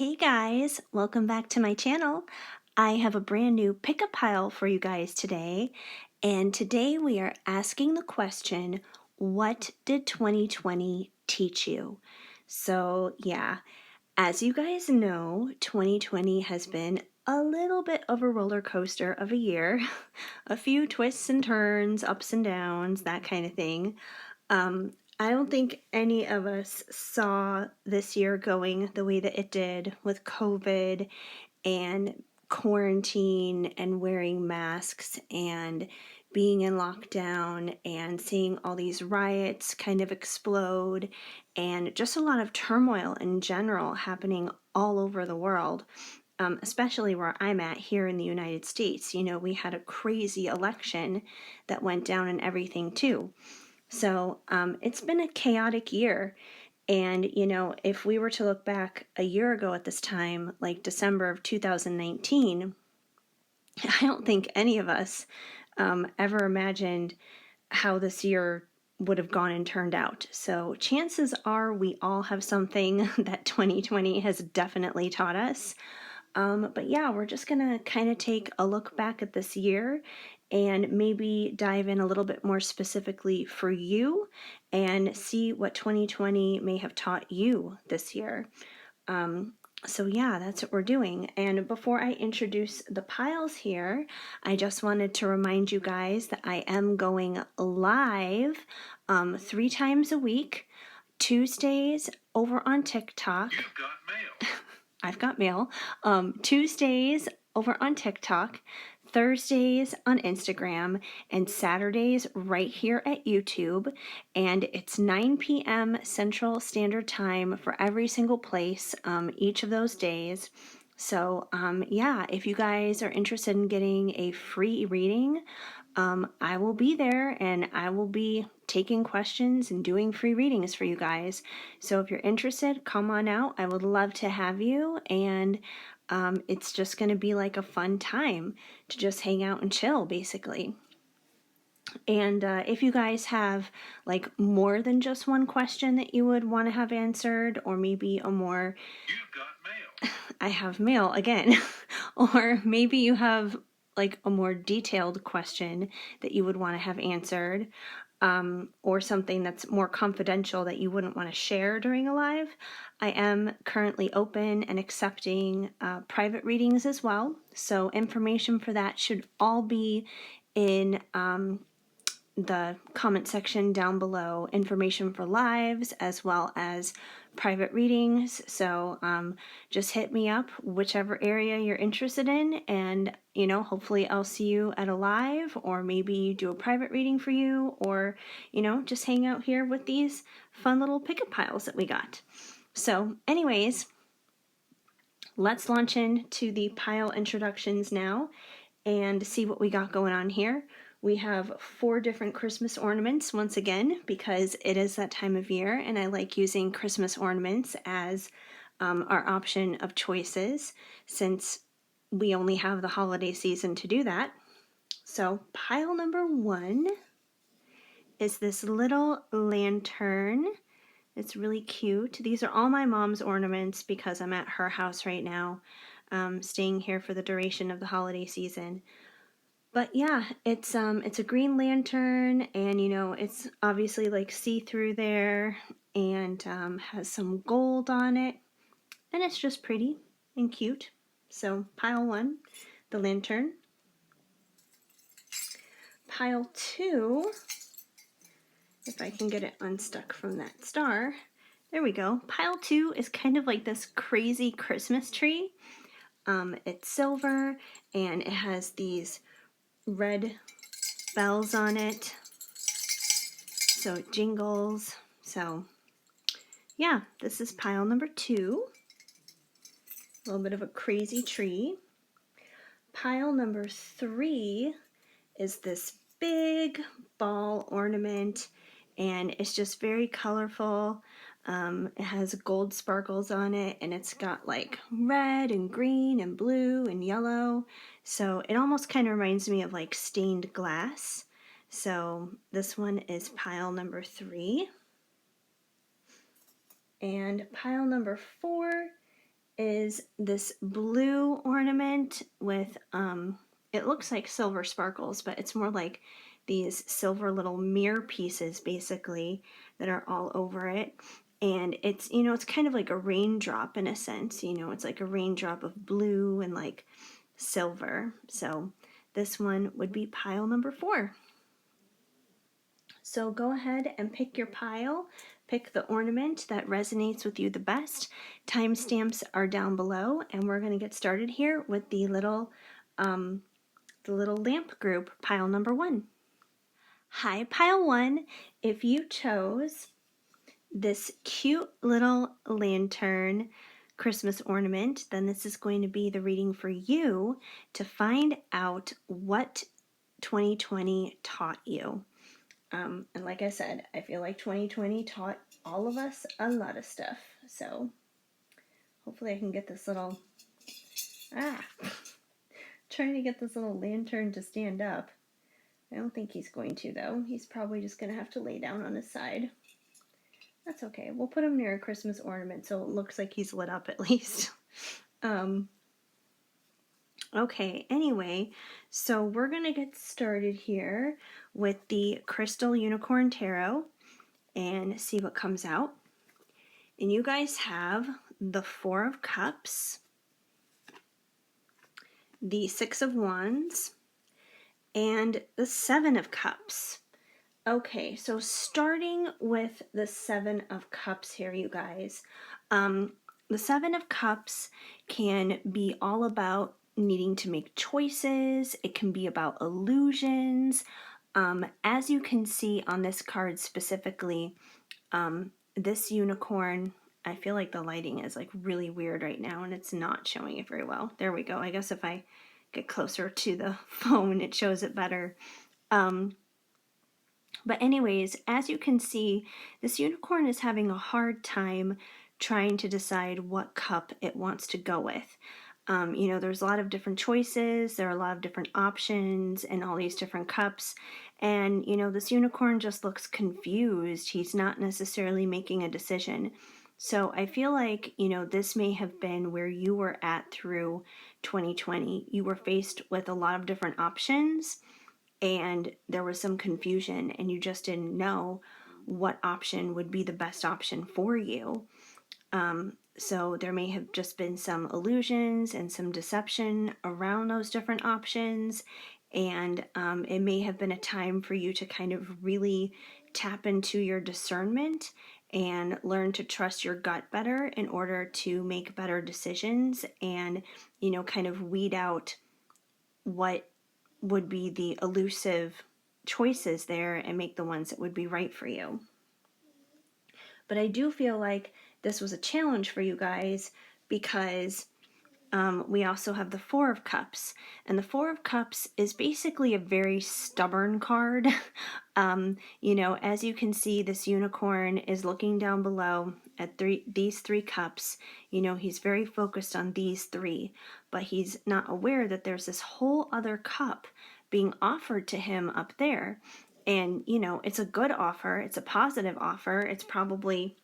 Hey guys, welcome back to my channel. I have a brand new pickup pile for you guys today, and today we are asking the question, what did 2020 teach you? So yeah, as you guys know, 2020 has been a little bit of a roller coaster of a year, a few twists and turns, ups and downs, that kind of thing. I don't think any of us saw this year going the way that it did with COVID and quarantine and wearing masks and being in lockdown and seeing all these riots kind of explode and just a lot of turmoil in general happening all over the world. Especially where I'm at here in the United States. You know, we had a crazy election that went down and everything too. So it's been a chaotic year. And, you know, if we were to look back a year ago at this time, like December of 2019, I don't think any of us ever imagined how this year would have gone and turned out. So chances are we all have something that 2020 has definitely taught us. But yeah, we're just gonna kind of take a look back at this year and maybe dive in a little bit more specifically for you and see what 2020 may have taught you this year. So yeah, that's what we're doing. And before I introduce the piles here, I just wanted to remind you guys that I am going live 3 times a week, Tuesdays over on TikTok. You've got mail. I've got mail. Tuesdays over on TikTok, Thursdays on Instagram, and Saturdays right here at YouTube. And it's 9 p.m. Central Standard Time for every single place each of those days. So yeah, if you guys are interested in getting a free reading, I will be there and I will be taking questions and doing free readings for you guys. So if you're interested, come on out. I would love to have you. And it's just going to be like a fun time to just hang out and chill, basically. And if you guys have like more than just one question that you would want to have answered, or maybe a more, You've got mail. I have mail again, or maybe you have like a more detailed question that you would want to have answered, or something that's more confidential that you wouldn't want to share during a live, I am currently open and accepting private readings as well. So information for that should all be in the comment section down below, information for lives as well as private readings. So just hit me up, whichever area you're interested in, and you know, hopefully I'll see you at a live, or maybe do a private reading for you, or you know, just hang out here with these fun little pickup piles that we got. So anyways, let's launch into the pile introductions now and see what we got going on here. We have 4 different Christmas ornaments once again because it is that time of year and I like using Christmas ornaments as our option of choices since we only have the holiday season to do that. So pile number 1 is this little lantern. It's really cute. These are all my mom's ornaments because I'm at her house right now, staying here for the duration of the holiday season. But yeah, it's a green lantern, and you know, it's obviously like see-through there, and has some gold on it, and it's just pretty and cute. So pile 1, the lantern. Pile 2, if I can get it unstuck from that star. There we go. Pile 2 is kind of like this crazy Christmas tree. It's silver, and it has these red bells on it, so it jingles. So yeah, this is pile number 2, a little bit of a crazy tree. Pile number 3 is this big ball ornament, and it's just very colorful. It has gold sparkles on it, and it's got like red and green and blue and yellow, so it almost kind of reminds me of like stained glass. So this one is pile number 3. And pile number 4 is this blue ornament with, it looks like silver sparkles, but it's more like these silver little mirror pieces basically that are all over it. And it's, it's kind of like a raindrop in a sense, it's like a raindrop of blue and like silver. So this one would be pile number 4. So go ahead and pick your pile. Pick the ornament that resonates with you the best. Timestamps are down below, and we're going to get started here with the little lamp group, pile number 1. Hi, pile 1. If you chose this cute little lantern Christmas ornament, then this is going to be the reading for you to find out what 2020 taught you. And like I said, I feel like 2020 taught all of us a lot of stuff. So hopefully I can get this little, trying to get this little lantern to stand up. I don't think he's going to though. He's probably just going to have to lay down on his side. That's okay. We'll put him near a Christmas ornament so it looks like he's lit up at least. Okay, anyway, so we're going to get started here with the Crystal Unicorn Tarot and see what comes out. And you guys have the 4 of Cups, the 6 of Wands, and the 7 of Cups. Okay, so starting with the 7 of Cups here, you guys. The 7 of Cups can be all about needing to make choices. It can be about illusions. As you can see on this card specifically, this unicorn, I feel like the lighting is like really weird right now and it's not showing it very well. There we go. I guess if I get closer to the phone, it shows it better. But anyways, as you can see, this unicorn is having a hard time trying to decide what cup it wants to go with. There's a lot of different choices, there are a lot of different options and all these different cups. And, this unicorn just looks confused. He's not necessarily making a decision. So I feel like, this may have been where you were at through 2020. You were faced with a lot of different options and there was some confusion and you just didn't know what option would be the best option for you. So there may have just been some illusions and some deception around those different options. And it may have been a time for you to kind of really tap into your discernment and learn to trust your gut better in order to make better decisions and, kind of weed out what would be the elusive choices there and make the ones that would be right for you. But I do feel like this was a challenge for you guys because we also have the 4 of Cups. And the 4 of Cups is basically a very stubborn card. As you can see, this unicorn is looking down below at these 3 cups. He's very focused on these 3, but he's not aware that there's this whole other cup being offered to him up there. And, it's a good offer. It's a positive offer. It's probably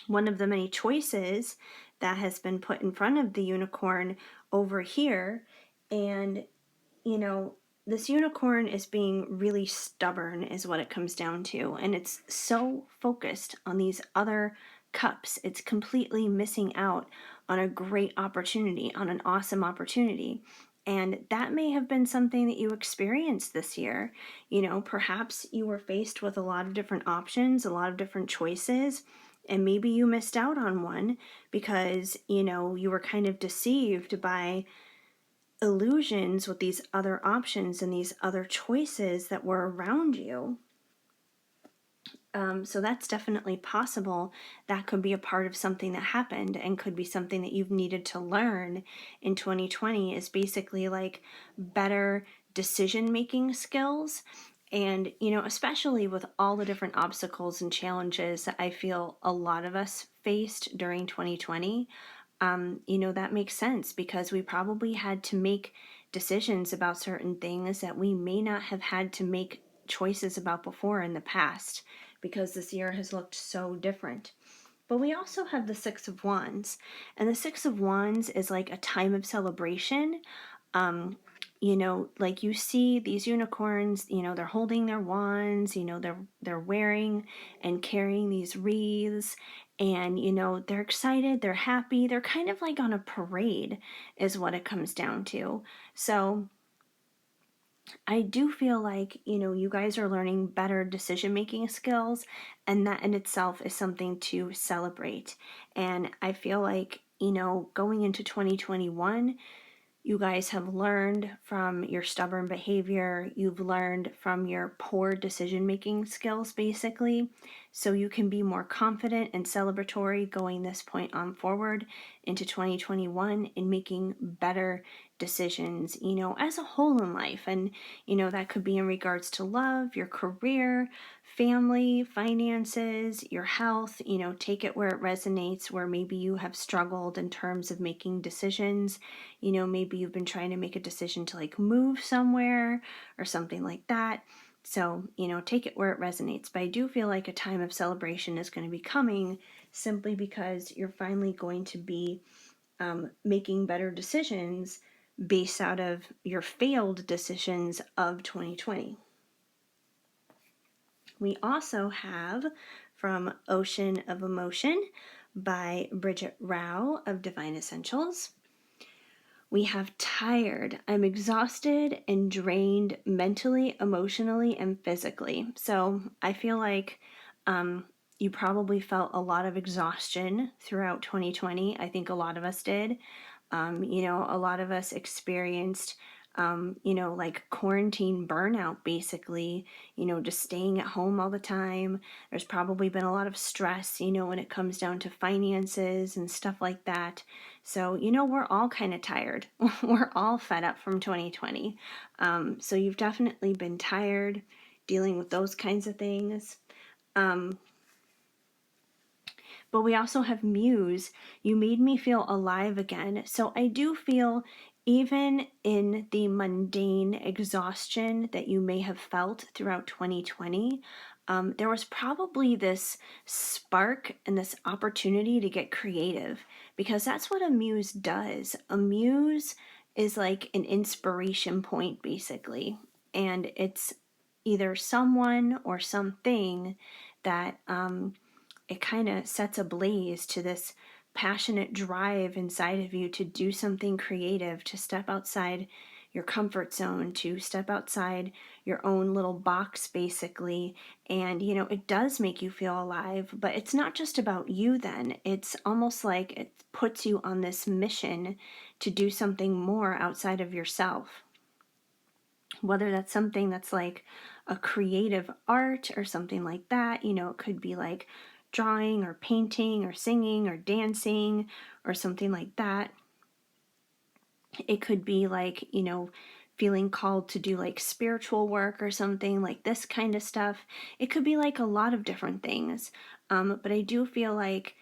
one of the many choices that has been put in front of the unicorn over here. And, this unicorn is being really stubborn is what it comes down to. And it's so focused on these other cups. It's completely missing out on a great opportunity, on an awesome opportunity. And that may have been something that you experienced this year. Perhaps you were faced with a lot of different options, a lot of different choices, and maybe you missed out on one because, you were kind of deceived by illusions with these other options and these other choices that were around you. So that's definitely possible. That could be a part of something that happened and could be something that you've needed to learn in 2020 is basically like better decision-making skills. And, especially with all the different obstacles and challenges that I feel a lot of us faced during 2020, that makes sense because we probably had to make decisions about certain things that we may not have had to make choices about before in the past because this year has looked so different. But we also have the Six of Wands. And the Six of Wands is like a time of celebration. Like you see these unicorns, they're holding their wands, they're wearing and carrying these wreaths, and they're excited, they're happy, they're kind of like on a parade is what it comes down to. So I do feel like, you guys are learning better decision making skills, and that in itself is something to celebrate. And I feel like, going into 2021, you guys have learned from your stubborn behavior. You've learned from your poor decision making skills, basically. So you can be more confident and celebratory going this point on forward into 2021 in making better decisions, as a whole in life. And, that could be in regards to love, your career, family, finances, your health. Take it where it resonates, where maybe you have struggled in terms of making decisions. Maybe you've been trying to make a decision to like move somewhere or something like that. So, take it where it resonates. But I do feel like a time of celebration is going to be coming, simply because you're finally going to be making better decisions based out of your failed decisions of 2020. We also have from Ocean of Emotion by Bridget Rao of Divine Essentials. We have tired. I'm exhausted and drained mentally, emotionally, and physically. So I feel like you probably felt a lot of exhaustion throughout 2020. I think a lot of us did. A lot of us experienced, like quarantine burnout, basically, just staying at home all the time. There's probably been a lot of stress, when it comes down to finances and stuff like that. So, we're all kind of tired. We're all fed up from 2020. So you've definitely been tired dealing with those kinds of things. But we also have Muse. You made me feel alive again. So I do feel, even in the mundane exhaustion that you may have felt throughout 2020, there was probably this spark and this opportunity to get creative, because that's what a muse does. A muse is like an inspiration point, basically. And it's either someone or something that it kind of sets ablaze to this passionate drive inside of you to do something creative, to step outside your comfort zone, to step outside your own little box, basically. And, it does make you feel alive, but it's not just about you then. It's almost like it puts you on this mission to do something more outside of yourself. Whether that's something that's like a creative art or something like that, it could be like drawing or painting or singing or dancing or something like that. It could be like, feeling called to do like spiritual work or something like this kind of stuff. It could be like a lot of different things. But I do feel like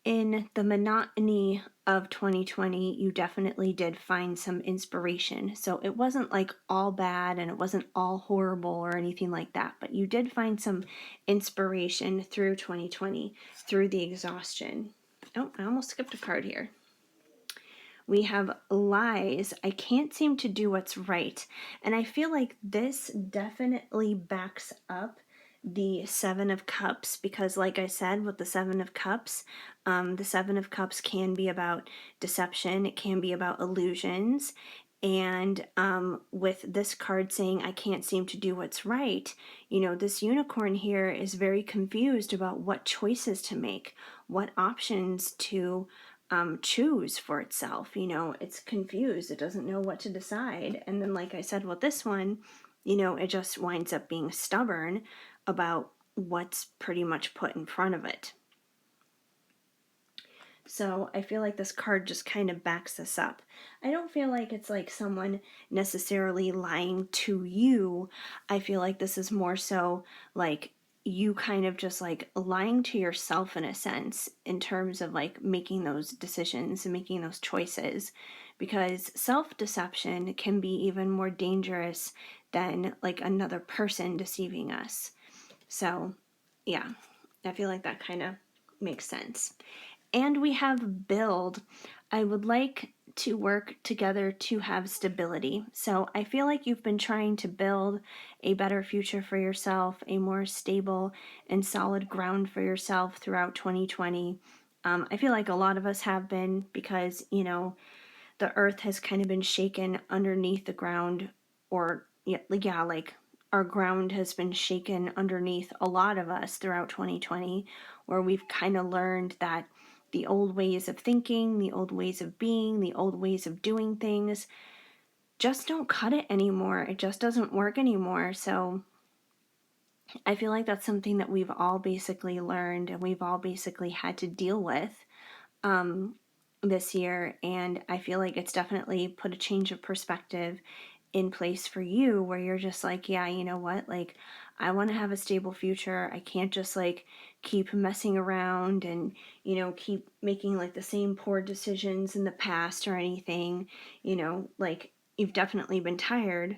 in the monotony of 2020, you definitely did find some inspiration. So it wasn't like all bad and it wasn't all horrible or anything like that, but you did find some inspiration through 2020, through the exhaustion. Oh, I almost skipped a card here. We have lies. I can't seem to do what's right. And I feel like this definitely backs up the Seven of Cups, because like I said, with the Seven of Cups, the Seven of Cups can be about deception. It can be about illusions. And with this card saying, I can't seem to do what's right, this unicorn here is very confused about what choices to make, what options to choose for itself. It's confused. It doesn't know what to decide. And then, like I said, with this one, it just winds up being stubborn about what's pretty much put in front of it. So I feel like this card just kind of backs this up. I don't feel like it's like someone necessarily lying to you. I feel like this is more so like you kind of just like lying to yourself in a sense, in terms of like making those decisions and making those choices, because self-deception can be even more dangerous than like another person deceiving us. So yeah, I feel like that kind of makes sense. And we have build. I would like to work together to have stability. So I feel like you've been trying to build a better future for yourself, a more stable and solid ground for yourself throughout 2020. I feel like a lot of us have been because, the earth has kind of been shaken underneath the ground, or yeah, like our ground has been shaken underneath a lot of us throughout 2020, where we've kind of learned that the old ways of thinking, the old ways of being, the old ways of doing things just don't cut it anymore. It just doesn't work anymore. So I feel like that's something that we've all basically learned and we've all basically had to deal with this year. And I feel like it's definitely put a change of perspective in place for you, where you're just like, yeah, you know what? Like, I want to have a stable future. I can't just like keep messing around and, keep making like the same poor decisions in the past or anything. Like, you've definitely been tired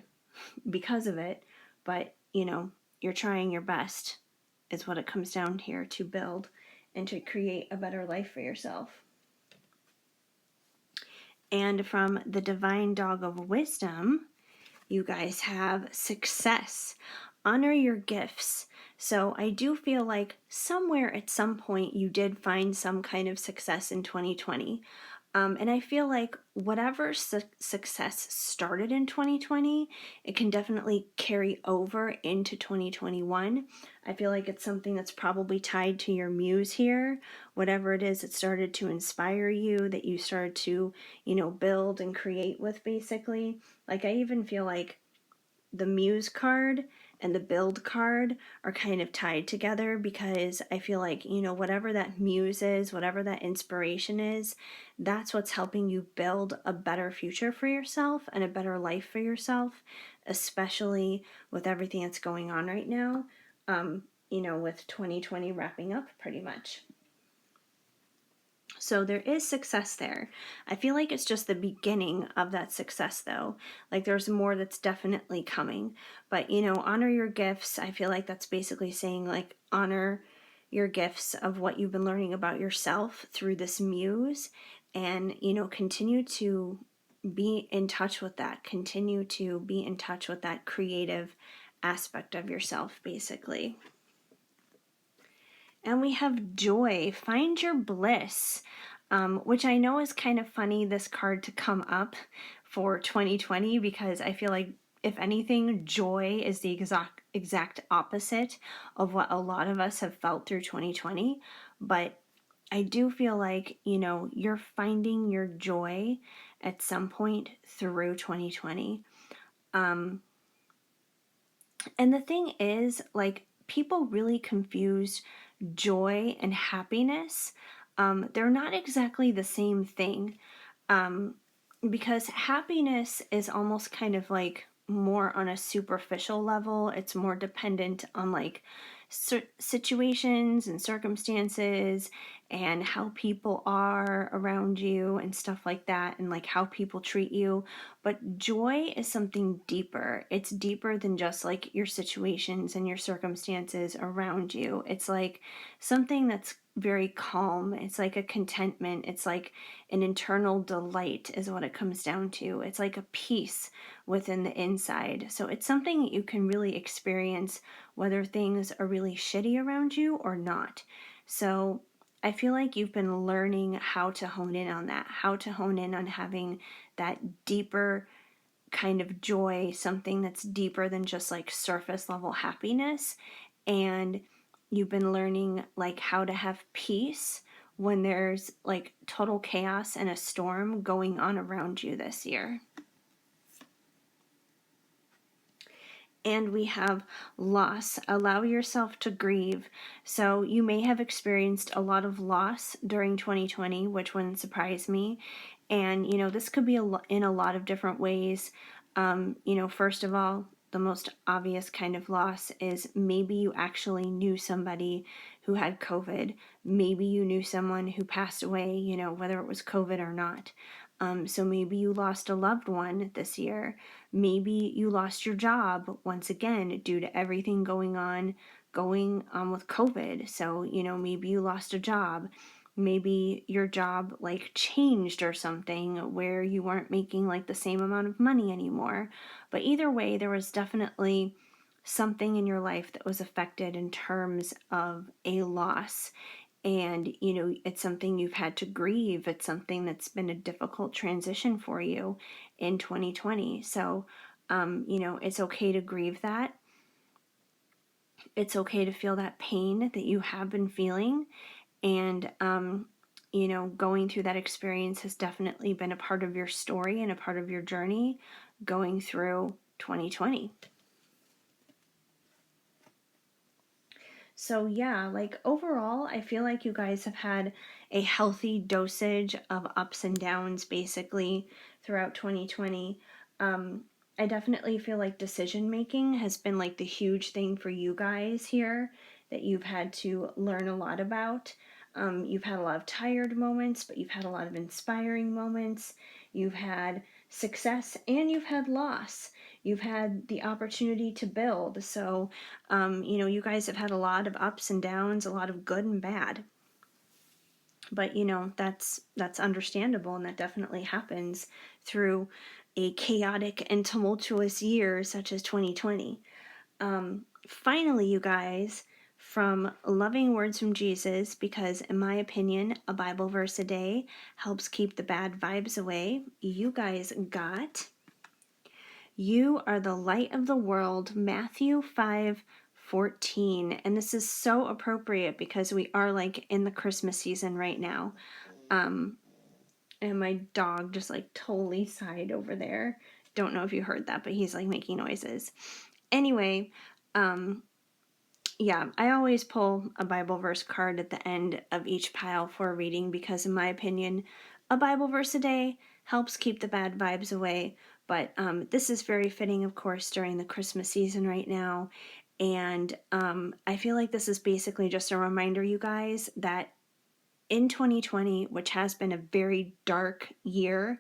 because of it, but, you're trying your best, is what it comes down here, to build and to create a better life for yourself. And from the Divine Dog of Wisdom, you guys have success. Honor your gifts. So I do feel like somewhere at some point you did find some kind of success in 2020. And I feel like whatever success started in 2020, it can definitely carry over into 2021. I feel like it's something that's probably tied to your muse here. Whatever it is that started to inspire you, that you started to, build and create with, basically. Like, I even feel like the muse card and the build card are kind of tied together, because I feel like, whatever that muse is, whatever that inspiration is, that's what's helping you build a better future for yourself and a better life for yourself, especially with everything that's going on right now, with 2020 wrapping up pretty much. So there is success there. I feel like it's just the beginning of that success, though. Like, there's more that's definitely coming. But, honor your gifts. I feel like that's basically saying, like, honor your gifts of what you've been learning about yourself through this muse, and, continue to be in touch with that. Continue to be in touch with that creative aspect of yourself, basically. And we have joy. Find your bliss, which I know is kind of funny, this card to come up for 2020, because I feel like, if anything, joy is the exact opposite of what a lot of us have felt through 2020. But I do feel like, you're finding your joy at some point through 2020. And the thing is, like, people really confuse joy and happiness. They're not exactly the same thing, um, because happiness is almost kind of like more on a superficial level. It's more dependent on like situations and circumstances and how people are around you and stuff like that, and like how people treat you. But joy is something deeper. It's deeper than just like your situations and your circumstances around you. It's like something that's very calm. It's like a contentment. It's like an internal delight, is what it comes down to. It's like a peace within the inside. So it's something that you can really experience whether things are really shitty around you or not. So I feel like you've been learning how to hone in on that, how to hone in on having that deeper kind of joy, something that's deeper than just like surface level happiness. And you've been learning like how to have peace when there's like total chaos and a storm going on around you this year. And we have loss. Allow yourself to grieve. So you may have experienced a lot of loss during 2020, which wouldn't surprise me. And, this could be in a lot of different ways. First of all, the most obvious kind of loss is maybe you actually knew somebody who had COVID. Maybe you knew someone who passed away, whether it was COVID or not. So maybe you lost a loved one this year. Maybe you lost your job once again due to everything going on going on with COVID. So, maybe you lost a job. Maybe your job like changed or something where you weren't making like the same amount of money anymore. But either way, there was definitely something in your life that was affected in terms of a loss. And, it's something you've had to grieve. It's something that's been a difficult transition for you in 2020. So, it's okay to grieve that. It's okay to feel that pain that you have been feeling. And, going through that experience has definitely been a part of your story and a part of your journey going through 2020. So, yeah, like overall, I feel like you guys have had a healthy dosage of ups and downs basically throughout 2020. Um, I definitely feel like decision making has been like the huge thing for you guys here that you've had to learn a lot about. You've had a lot of tired moments, but you've had a lot of inspiring moments. You've had success and you've had loss. You've had the opportunity to build. So, you guys have had a lot of ups and downs, a lot of good and bad. But that's understandable, and that definitely happens through a chaotic and tumultuous year such as 2020. Finally, you guys, from loving words from Jesus, because in my opinion, a Bible verse a day helps keep the bad vibes away. You guys got "You are the light of the world," Matthew 5:14. And this is so appropriate because we are like in the Christmas season right now. Um, and my dog just like totally sighed over there. Don't know if you heard that, but he's like making noises. Anyway, um, yeah, I always pull a Bible verse card at the end of each pile for a reading because, in my opinion, a Bible verse a day helps keep the bad vibes away. But this is very fitting, of course, during the Christmas season right now. And I feel like this is basically just a reminder, you guys, that in 2020, which has been a very dark year,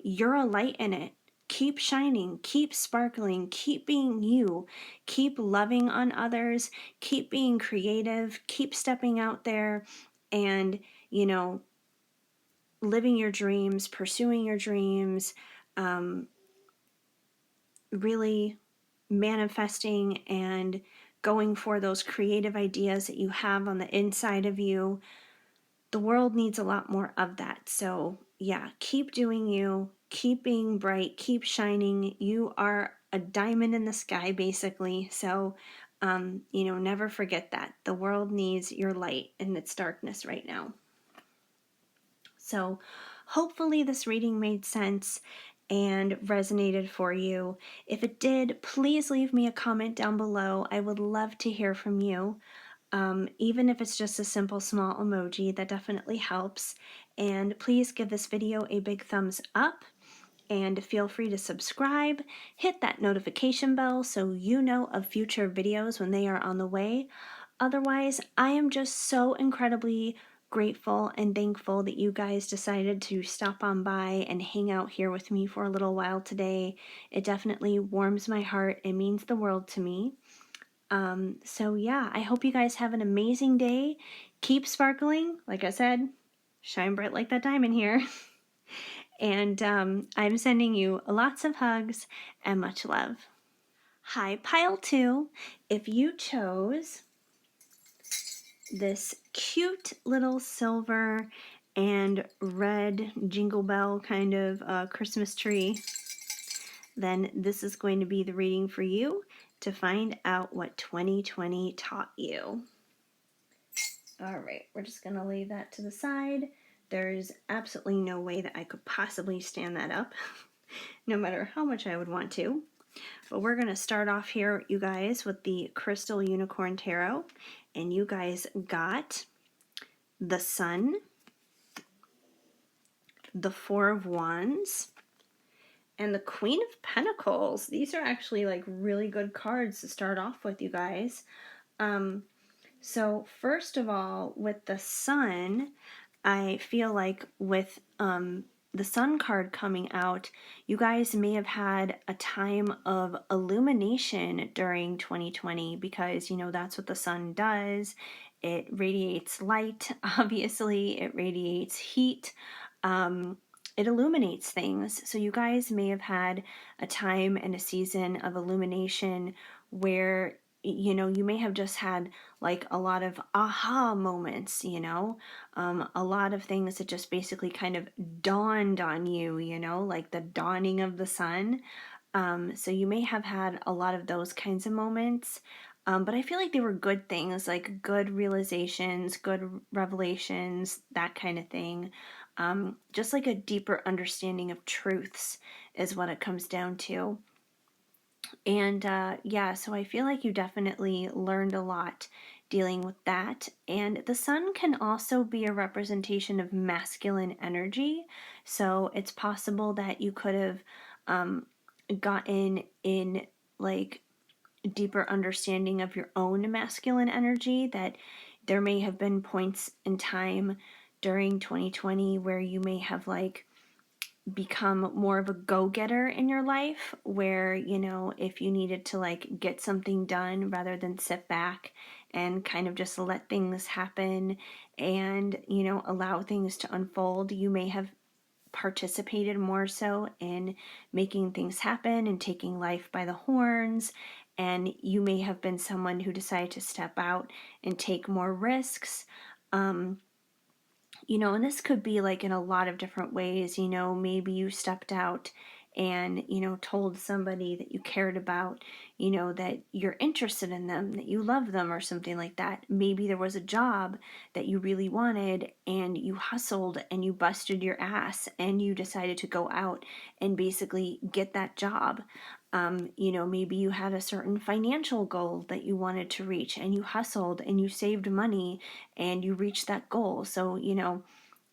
you're a light in it. Keep shining, keep sparkling, keep being you, keep loving on others, keep being creative, keep stepping out there and, living your dreams, pursuing your dreams, um, really manifesting and going for those creative ideas that you have on the inside of you. The world needs a lot more of that. So, yeah, keep doing you, keep being bright, keep shining. You are a diamond in the sky, basically. So, never forget that. The world needs your light in its darkness right now. So, hopefully, this reading made sense and resonated for you. If it did, please leave me a comment down below. I would love to hear from you. Even if it's just a simple small emoji, that definitely helps. And please give this video a big thumbs up and feel free to subscribe. Hit that notification bell so you know of future videos when they are on the way. Otherwise, I am just so incredibly grateful and thankful that you guys decided to stop on by and hang out here with me for a little while today. It definitely warms my heart. It means the world to me. So yeah, I hope you guys have an amazing day. Keep sparkling. Like I said, shine bright like that diamond here. And I'm sending you lots of hugs and much love. Hi, pile two. If you chose this cute little silver and red jingle bell kind of Christmas tree, then this is going to be the reading for you to find out what 2020 taught you. All right, we're just going to leave that to the side. There's absolutely no way that I could possibly stand that up, no matter how much I would want to. But we're going to start off here, you guys, with the Crystal Unicorn Tarot. And you guys got the Sun, the Four of Wands, and the Queen of Pentacles. These are actually like really good cards to start off with, you guys. So first of all, with the Sun, I feel like with the sun card coming out, you guys may have had a time of illumination during 2020 because, that's what the sun does. It radiates light, obviously, it radiates heat. Um, it illuminates things. So, you guys may have had a time and a season of illumination where, you may have just had like a lot of aha moments, a lot of things that just basically kind of dawned on you, like the dawning of the sun. So you may have had a lot of those kinds of moments. But I feel like they were good things, like good realizations, good revelations, that kind of thing. Just like a deeper understanding of truths is what it comes down to. And yeah, so I feel like you definitely learned a lot dealing with that. And the sun can also be a representation of masculine energy. So it's possible that you could have um, gotten in like deeper understanding of your own masculine energy, that there may have been points in time during 2020 where you may have like become more of a go-getter in your life, where if you needed to like get something done rather than sit back and kind of just let things happen and allow things to unfold, you may have participated more so in making things happen and taking life by the horns. And you may have been someone who decided to step out and take more risks. And this could be like in a lot of different ways. Maybe you stepped out and, told somebody that you cared about, that you're interested in them, that you love them, or something like that. Maybe there was a job that you really wanted and you hustled and you busted your ass and you decided to go out and basically get that job. Maybe you had a certain financial goal that you wanted to reach and you hustled and you saved money and you reached that goal. So,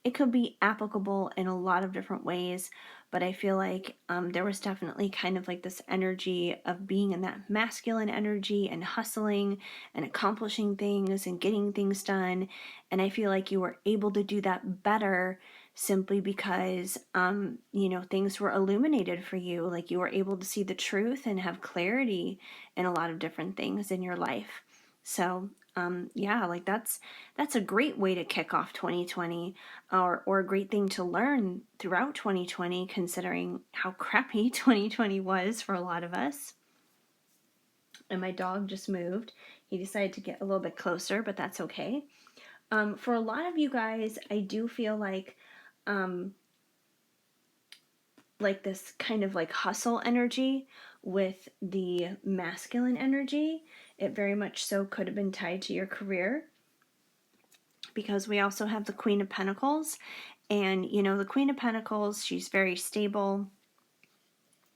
it could be applicable in a lot of different ways, but I feel like there was definitely kind of like this energy of being in that masculine energy and hustling and accomplishing things and getting things done. And I feel like you were able to do that better simply because, things were illuminated for you. Like you were able to see the truth and have clarity in a lot of different things in your life. So, yeah, like that's a great way to kick off 2020, or a great thing to learn throughout 2020, considering how crappy 2020 was for a lot of us. And my dog just moved. He decided to get a little bit closer, but that's okay. For a lot of you guys, I do feel um, like this kind of like hustle energy with the masculine energy. It very much so could have been tied to your career, because we also have the Queen of Pentacles. And, the Queen of Pentacles, she's very stable.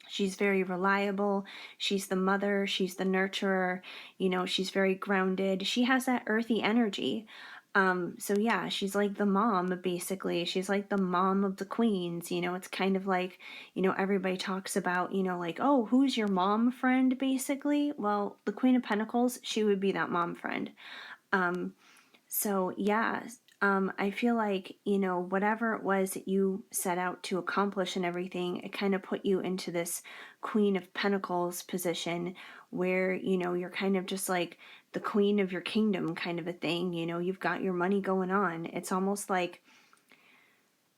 She's very reliable. She's the mother. She's the nurturer. She's very grounded. She has that earthy energy. So yeah, she's like the mom, basically. She's like the mom of the queens. It's kind of like, everybody talks about, like, oh, who's your mom friend, basically? Well, the Queen of Pentacles, she would be that mom friend. So, yeah, I feel like, whatever it was that you set out to accomplish and everything, it kind of put you into this Queen of Pentacles position where, you're kind of just like the queen of your kingdom kind of a thing. You've got your money going on. It's almost like,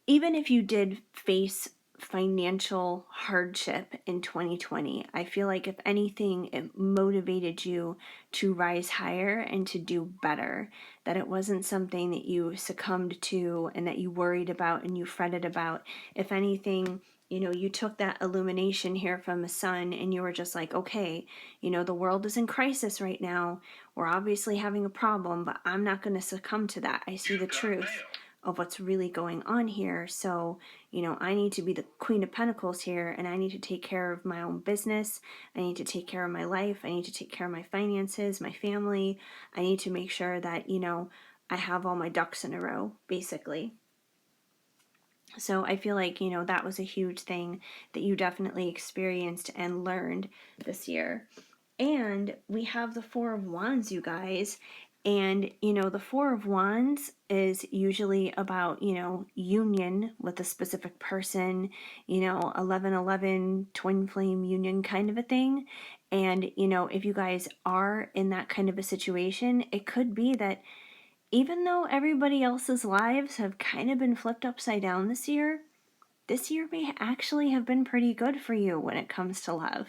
even if you did face financial hardship in 2020, I feel like if anything, it motivated you to rise higher and to do better. That it wasn't something that you succumbed to and that you worried about and you fretted about. If anything, you took that illumination here from the sun and you were just like, okay, the world is in crisis right now. We're obviously having a problem, but I'm not going to succumb to that. I see the truth of what's really going on here. So, I need to be the Queen of Pentacles here, and I need to take care of my own business. I need to take care of my life. I need to take care of my finances, my family. I need to make sure that, I have all my ducks in a row, basically. So I feel like, that was a huge thing that you definitely experienced and learned this year. And we have the Four of Wands, you guys. And, the Four of Wands is usually about, union with a specific person, 1111 twin flame union kind of a thing. And, if you guys are in that kind of a situation, it could be that even though everybody else's lives have kind of been flipped upside down this year may actually have been pretty good for you when it comes to love.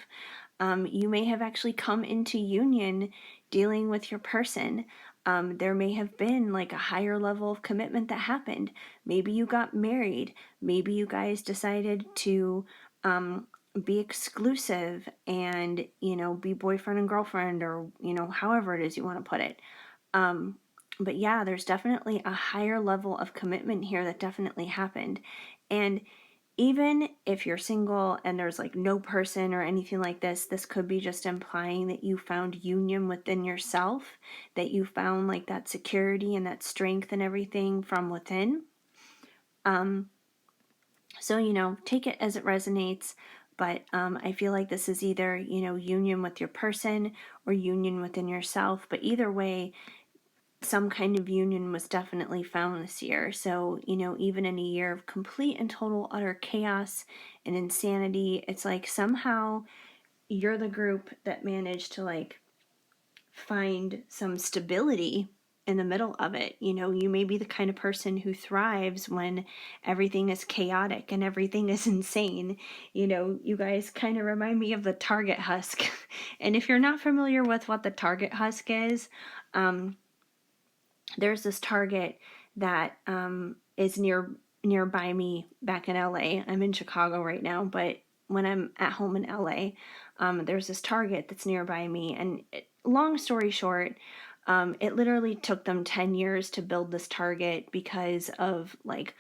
You may have actually come into union dealing with your person. There may have been like a higher level of commitment that happened. Maybe you got married. Maybe you guys decided to be exclusive and, be boyfriend and girlfriend, or, however it is you want to put it. But yeah, there's definitely a higher level of commitment here that definitely happened. And even if you're single and there's like no person or anything like this could be just implying that you found union within yourself, that you found like that security and that strength and everything from within. So, take it as it resonates. But I feel like this is either, union with your person or union within yourself. But either way, some kind of union was definitely found this year. So, even in a year of complete and total utter chaos and insanity, it's like somehow you're the group that managed to like find some stability in the middle of it. You may be the kind of person who thrives when everything is chaotic and everything is insane. You guys kind of remind me of the target husk. And if you're not familiar with what the target husk is, there's this Target that is nearby me back in LA. I'm in Chicago right now, but when I'm at home in LA, there's this Target that's nearby me. And long story short, it literally took them 10 years to build this Target because of like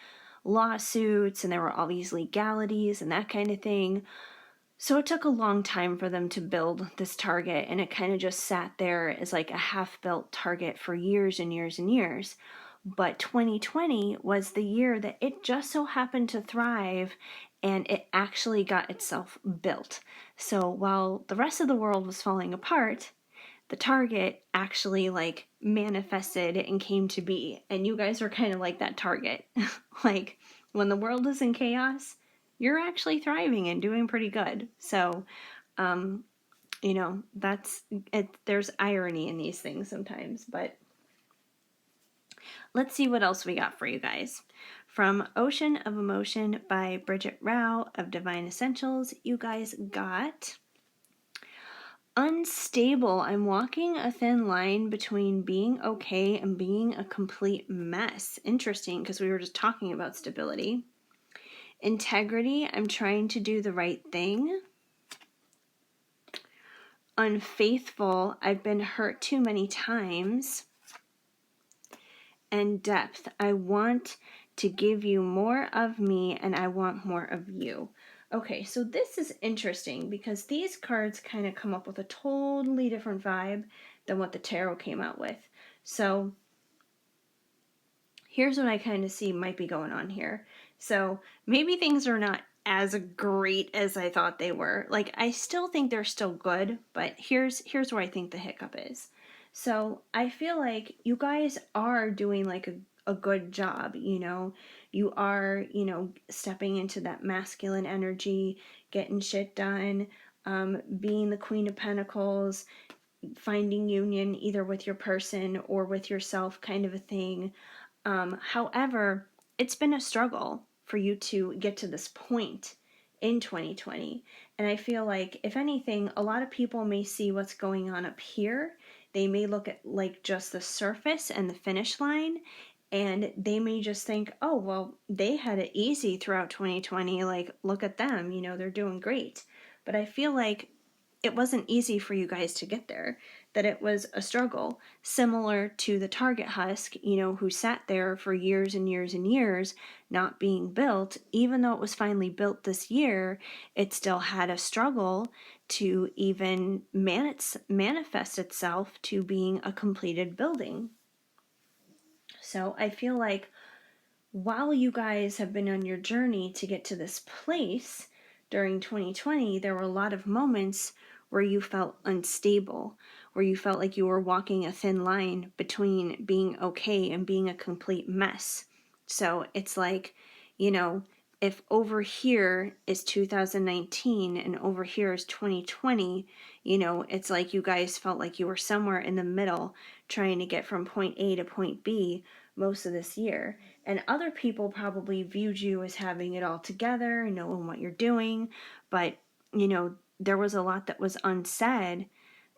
lawsuits, and there were all these legalities and that kind of thing. So it took a long time for them to build this Target, and it kind of just sat there as like a half-built Target for years and years and years. But 2020 was the year that it just so happened to thrive, and it actually got itself built. So while the rest of the world was falling apart, the Target actually like manifested and came to be. And you guys were kind of like that Target. Like when the world is in chaos, you're actually thriving and doing pretty good. So, that's it. There's irony in these things sometimes, but let's see what else we got for you guys. From Ocean of Emotion by Bridget Rao of Divine Essentials, you guys got unstable. I'm walking a thin line between being okay and being a complete mess. Interesting, because we were just talking about stability. Integrity. I'm trying to do the right thing. Unfaithful. I've been hurt too many times. And depth. I want to give you more of me and I want more of you. Okay, so this is interesting because these cards kind of come up with a totally different vibe than what the tarot came out with. So here's what I kind of see might be going on here. So maybe things are not as great as I thought they were. Like I still think they're still good, but here's where I think the hiccup is. So I feel like you guys are doing like a good job, You are, stepping into that masculine energy, getting shit done, being the Queen of Pentacles, finding union either with your person or with yourself kind of a thing. However, it's been a struggle for you to get to this point in 2020. And I feel like, if anything, a lot of people may see what's going on up here. They may look at like just the surface and the finish line, and they may just think, oh, well, they had it easy throughout 2020. Like, look at them, they're doing great. But I feel like it wasn't easy for you guys to get there, that it was a struggle, similar to the Target husk, who sat there for years and years and years not being built. Even though it was finally built this year, it still had a struggle to even manifest itself to being a completed building. So I feel like while you guys have been on your journey to get to this place during 2020, there were a lot of moments where you felt unstable, where you felt like you were walking a thin line between being okay and being a complete mess. So it's like, you know, if over here is 2019 and over here is 2020, you know, it's like you guys felt like you were somewhere in the middle trying to get from point A to point B most of this year. And other people probably viewed you as having it all together, knowing what you're doing. But, you know, there was a lot that was unsaid,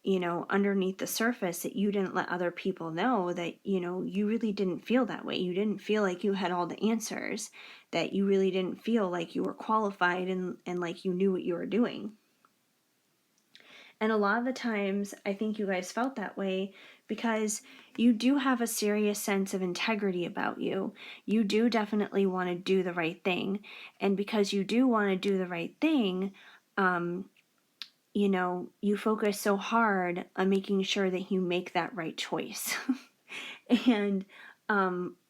you know, underneath the surface that you didn't let other people know, that, you know, you really didn't feel that way. You didn't feel like you had all the answers, that you really didn't feel like you were qualified and like you knew what you were doing. And a lot of the times, I think you guys felt that way because you do have a serious sense of integrity about you. You do definitely want to do the right thing. And because you do want to do the right thing, you know, you focus so hard on making sure that you make that right choice. And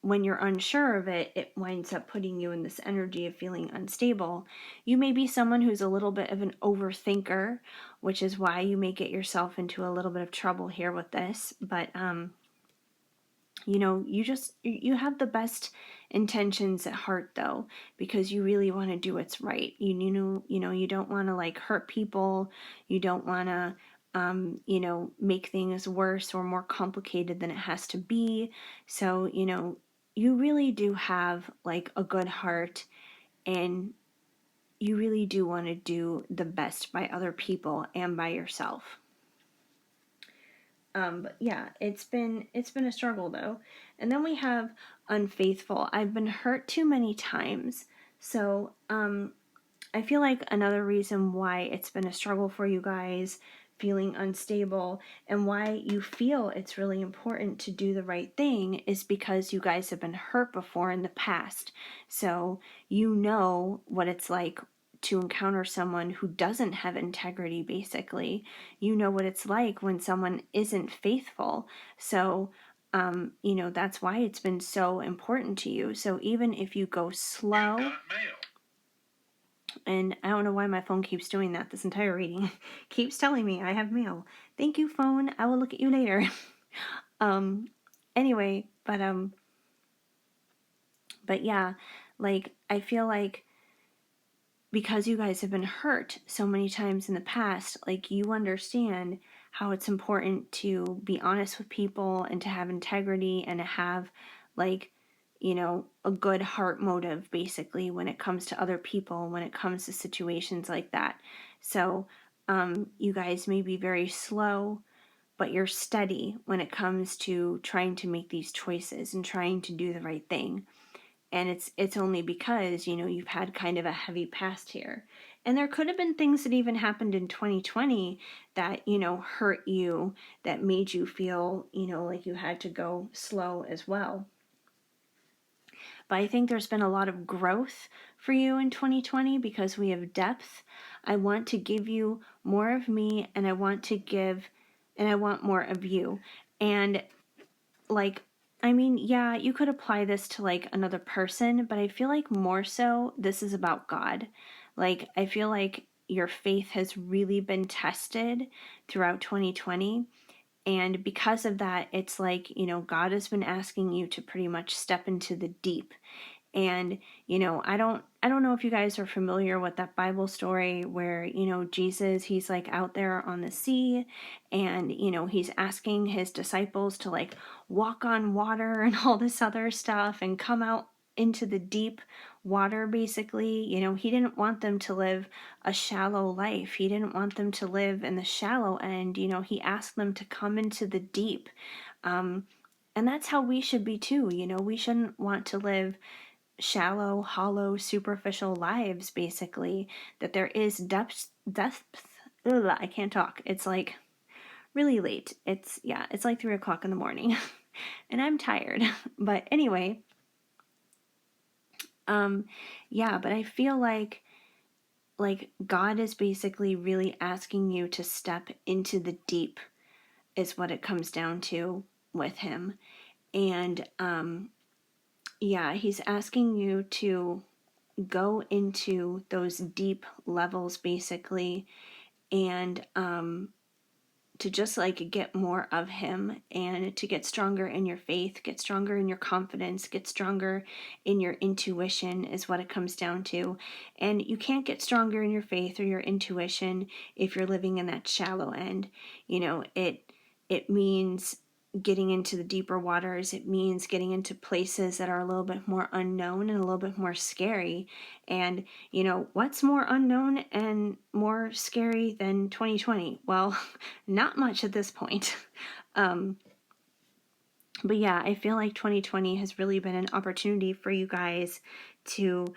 when you're unsure of it, it winds up putting you in this energy of feeling unstable. You may be someone who's a little bit of an overthinker, which is why you may get yourself into a little bit of trouble here with this. But you know, you have the best intentions at heart, though, because you really want to do what's right. You don't want to like hurt people. You don't want to you know, make things worse or more complicated than it has to be. So, you know, you really do have like a good heart, and you really do want to do the best by other people and by yourself. But yeah, it's been a struggle though. And then we have unfaithful. I've been hurt too many times. So I feel like another reason why it's been a struggle for you guys, feeling unstable, and why you feel it's really important to do the right thing is because you guys have been hurt before in the past. So you know what it's like to encounter someone who doesn't have integrity, basically. You know what it's like when someone isn't faithful. So, you know, that's why it's been so important to you. So even if you go slow, got mail. and I don't know why my phone keeps doing that this entire reading. Keeps telling me I have mail. Thank you, phone. I will look at you later. um anyway, but yeah, like I feel like because you guys have been hurt so many times in the past, like you understand how it's important to be honest with people and to have integrity and to have like, you know, a good heart motive basically when it comes to other people, when it comes to situations like that. So, you guys may be very slow, but you're steady when it comes to trying to make these choices and trying to do the right thing. And it's only because, you know, you've had kind of a heavy past here. And there could have been things that even happened in 2020 that, you know, hurt you, that made you feel, you know, like you had to go slow as well. But I think there's been a lot of growth for you in 2020 because we have depth. I want to give you more of me, and I want more of you. And like, I mean, yeah, you could apply this to like another person, but I feel like more so this is about God. Like, I feel like your faith has really been tested throughout 2020. And because of that, it's like, you know, God has been asking you to pretty much step into the deep. And, you know, I don't know if you guys are familiar with that Bible story where, you know, Jesus, he's like out there on the sea, and, you know, he's asking his disciples to like walk on water and all this other stuff and come out into the deep water, basically. You know, he didn't want them to live a shallow life. He didn't want them to live in the shallow end. You know, he asked them to come into the deep. And that's how we should be too. You know, we shouldn't want to live shallow, hollow, superficial lives, basically. That there is depth. Ugh, I can't talk. It's like really late. It's like 3 o'clock in the morning, and I'm tired. But anyway, yeah. But I feel like God is basically really asking you to step into the deep, is what it comes down to with Him, and yeah, He's asking you to go into those deep levels basically, and to just like get more of him and to get stronger in your faith, get stronger in your confidence, get stronger in your intuition is what it comes down to. And you can't get stronger in your faith or your intuition if you're living in that shallow end. You know, it means getting into the deeper waters. It means getting into places that are a little bit more unknown and a little bit more scary. And, you know, what's more unknown and more scary than 2020? Well, not much at this point. Um, but yeah, I feel like 2020 has really been an opportunity for you guys to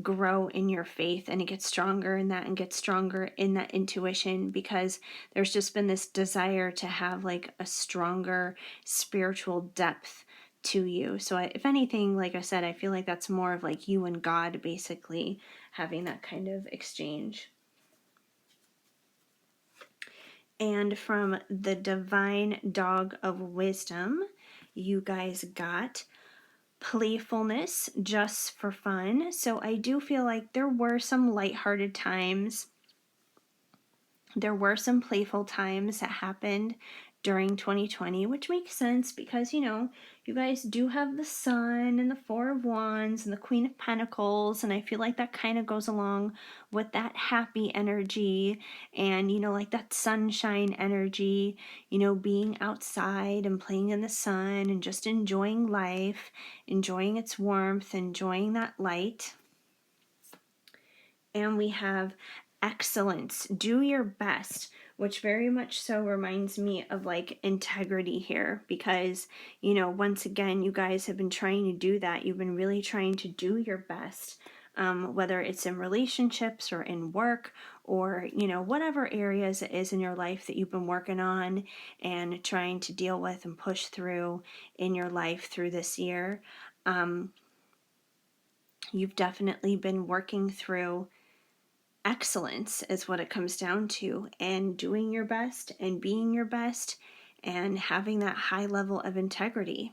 grow in your faith and to get stronger in that and get stronger in that intuition, because there's just been this desire to have like a stronger spiritual depth to you. So if anything, like I said, I feel like that's more of like you and God basically having that kind of exchange. And from the Divine Dog of Wisdom, you guys got playfulness just for fun. So I do feel like there were some lighthearted times. There were some playful times that happened during 2020, which makes sense because, you know, you guys do have the Sun and the Four of Wands and the Queen of Pentacles, and I feel like that kind of goes along with that happy energy and, you know, like that sunshine energy, you know, being outside and playing in the sun and just enjoying life, enjoying its warmth, enjoying that light. And we have excellence, do your best, which very much so reminds me of like integrity here, because, you know, once again, you guys have been trying to do that. You've been really trying to do your best, whether it's in relationships or in work or, you know, whatever areas it is in your life that you've been working on and trying to deal with and push through in your life through this year. You've definitely been working through excellence is what it comes down to, and doing your best and being your best and having that high level of integrity.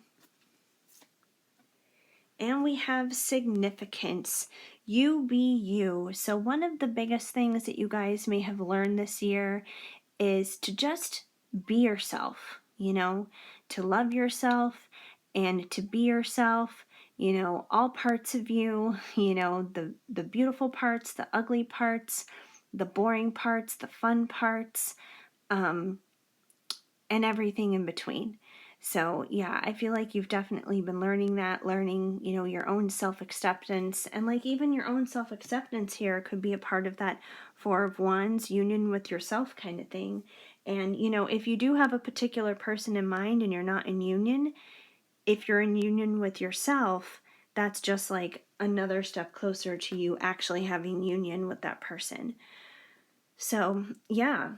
And we have significance. You be you. So one of the biggest things that you guys may have learned this year is to just be yourself, you know, to love yourself and to be yourself, you know, all parts of you, you know, the beautiful parts, the ugly parts, the boring parts, the fun parts, um, and everything in between. So, yeah, I feel like you've definitely been learning that, learning, you know, your own self acceptance. And like even your own self acceptance here could be a part of that Four of Wands union with yourself kind of thing. And, you know, if you do have a particular person in mind and you're not in union, if you're in union with yourself, that's just like another step closer to you actually having union with that person. So, yeah,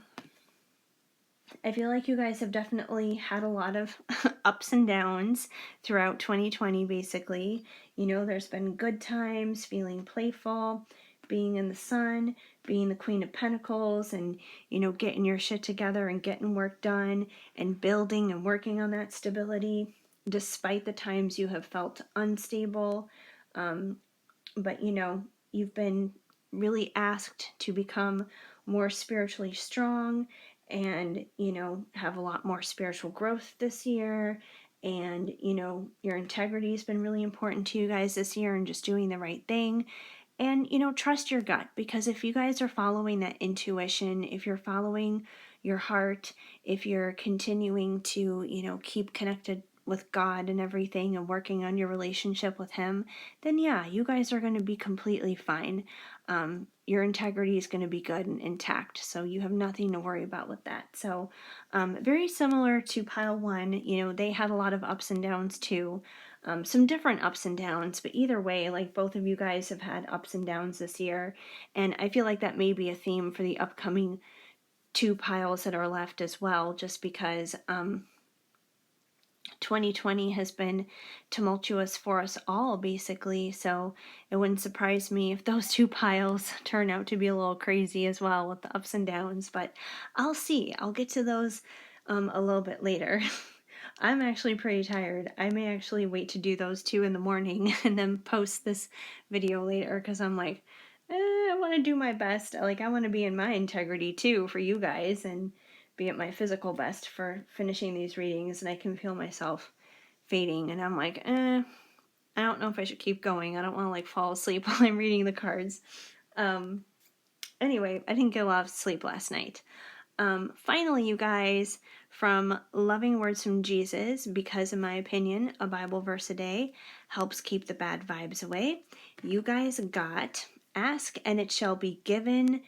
I feel like you guys have definitely had a lot of ups and downs throughout 2020, basically. You know, there's been good times, feeling playful, being in the sun, being the Queen of Pentacles, and, you know, getting your shit together and getting work done and building and working on that stability, despite the times you have felt unstable. But, you know, you've been really asked to become more spiritually strong and, you know, have a lot more spiritual growth this year. And, you know, your integrity has been really important to you guys this year and just doing the right thing. And, you know, trust your gut, because if you guys are following that intuition, if you're following your heart, if you're continuing to, you know, keep connected with God and everything and working on your relationship with Him, then yeah, you guys are going to be completely fine. Your integrity is going to be good and intact, so you have nothing to worry about with that. So, very similar to pile one, you know, they had a lot of ups and downs too. Some different ups and downs, but either way, like both of you guys have had ups and downs this year, and I feel like that may be a theme for the upcoming two piles that are left as well, just because 2020 has been tumultuous for us all, basically. So it wouldn't surprise me if those two piles turn out to be a little crazy as well with the ups and downs. But I'll see. I'll get to those a little bit later. I'm actually pretty tired. I may actually wait to do those two in the morning and then post this video later because I'm like, I want to do my best. Like, I want to be in my integrity too for you guys and be at my physical best for finishing these readings, and I can feel myself fading, and I'm like, I don't know if I should keep going. I don't want to like fall asleep while I'm reading the cards. Anyway, I didn't get a lot of sleep last night. Finally, you guys, from Loving Words from Jesus, because in my opinion, a Bible verse a day helps keep the bad vibes away. You guys got ask and it shall be given.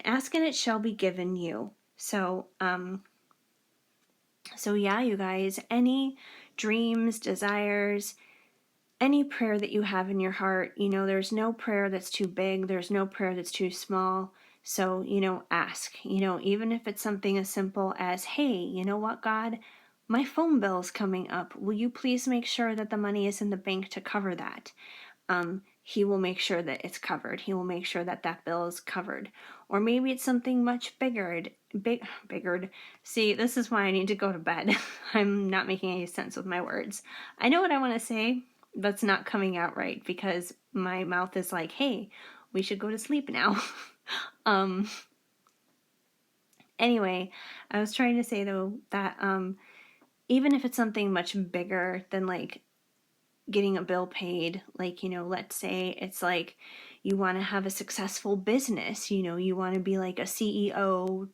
Ask and it shall be given you. So yeah, you guys, any dreams, desires, any prayer that you have in your heart, there's no prayer that's too big, there's no prayer that's too small. So, ask, even if it's something as simple as, hey, you know what, God, my phone bill is coming up. Will you please make sure that the money is in the bank to cover that? He will make sure that it's covered. He will make sure that that bill is covered. Or maybe it's something much bigger. Bigger. See, this is why I need to go to bed. I'm not making any sense with my words. I know what I want to say, but it's not coming out right because my mouth is like, hey, we should go to sleep now. Anyway, I was trying to say though that even if it's something much bigger than like getting a bill paid, like, let's say it's like you want to have a successful business, you want to be like a CEO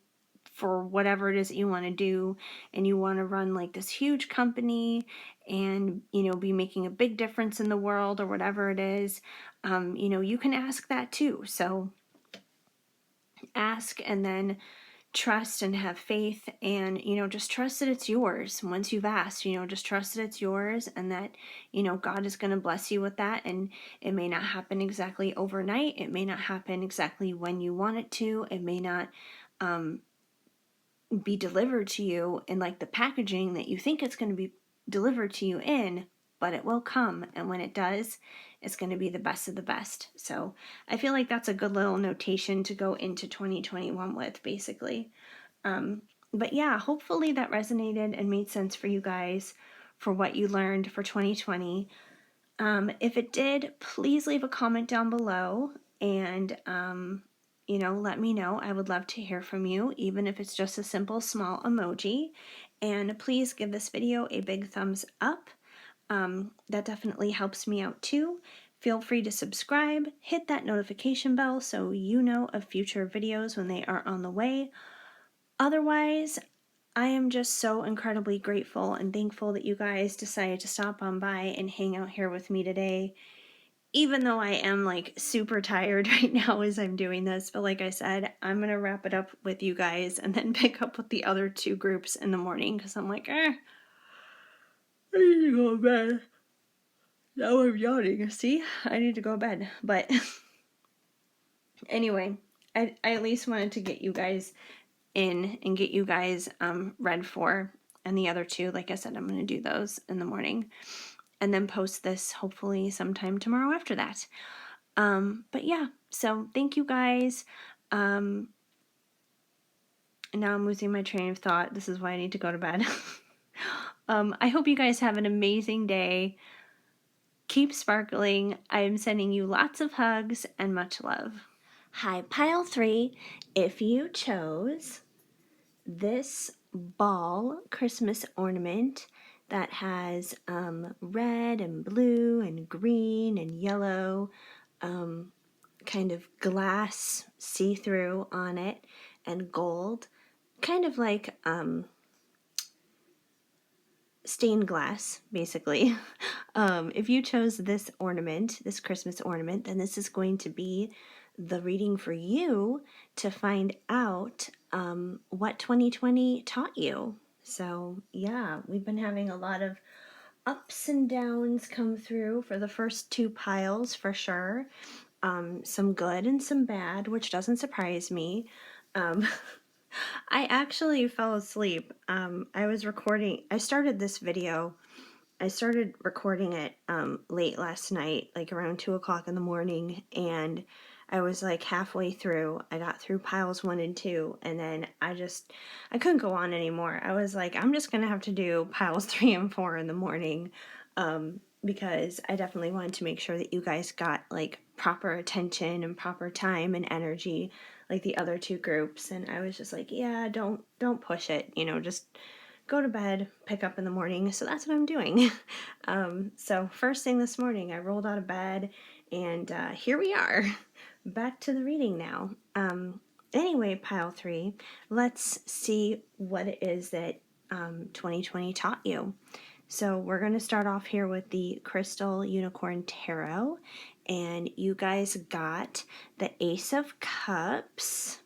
for whatever it is that you want to do, and you want to run like this huge company and, be making a big difference in the world or whatever it is, you can ask that too. So ask and then trust and have faith and, just trust that it's yours. Once you've asked, just trust that it's yours and that, God is going to bless you with that. And it may not happen exactly overnight. It may not happen exactly when you want it to. It may not be delivered to you in like the packaging that you think it's going to be delivered to you in, but it will come. And when it does, it's going to be the best of the best. So I feel like that's a good little notation to go into 2021 with, basically. But yeah, hopefully that resonated and made sense for you guys for what you learned for 2020. If it did, please leave a comment down below and, let me know. I would love to hear from you, even if it's just a simple small emoji. And please give this video a big thumbs up. That definitely helps me out too. Feel free to subscribe, hit that notification bell so you know of future videos when they are on the way. Otherwise, I am just so incredibly grateful and thankful that you guys decided to stop on by and hang out here with me today. Even though I am like super tired right now as I'm doing this, but like I said, I'm going to wrap it up with you guys and then pick up with the other two groups in the morning because I'm like, I need to go to bed. Now I'm yawning. See, I need to go to bed. But anyway, I at least wanted to get you guys in and get you guys read for. And the other two, like I said, I'm going to do those in the morning and then post this hopefully sometime tomorrow after that. But yeah, so thank you guys. And now I'm losing my train of thought. This is why I need to go to bed. I hope you guys have an amazing day. Keep sparkling. I am sending you lots of hugs and much love. Hi, pile 3. If you chose this ball Christmas ornament that has red and blue and green and yellow kind of glass see-through on it and gold, kind of like stained glass, basically. If you chose this ornament, this Christmas ornament, then this is going to be the reading for you to find out what 2020 taught you. So yeah, we've been having a lot of ups and downs come through for the first two piles for sure. Some good and some bad, which doesn't surprise me. I actually fell asleep. I started this video. I started recording it late last night, like around 2 o'clock in the morning, and I was like halfway through. I got through piles 1 and 2, and then I couldn't go on anymore. I was like, I'm just gonna have to do piles 3 and 4 in the morning, because I definitely wanted to make sure that you guys got like proper attention and proper time and energy like the other two groups. And I was just like, yeah, don't push it, just go to bed, pick up in the morning. So that's what I'm doing. So first thing this morning, I rolled out of bed, and here we are, back to the reading now. Anyway, pile 3, let's see what it is that 2020 taught you. So we're going to start off here with the Crystal Unicorn Tarot, and you guys got the Ace of Cups,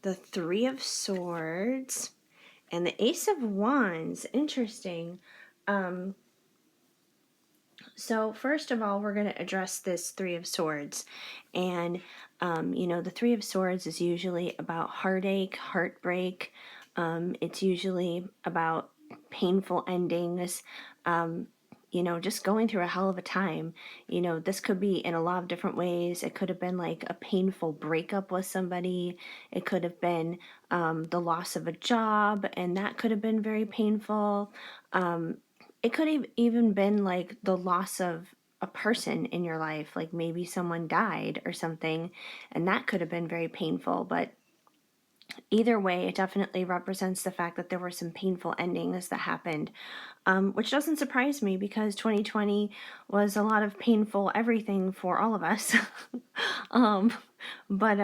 the Three of Swords, and the Ace of Wands. Interesting. So first of all, we're going to address this Three of Swords. And, the Three of Swords is usually about heartache, heartbreak. It's usually about painful endings, just going through a hell of a time. This could be in a lot of different ways. It could have been like a painful breakup with somebody. It could have been the loss of a job, and that could have been very painful. It could have even been like the loss of a person in your life, like maybe someone died or something, and that could have been very painful. But either way, it definitely represents the fact that there were some painful endings that happened, which doesn't surprise me because 2020 was a lot of painful everything for all of us. um, but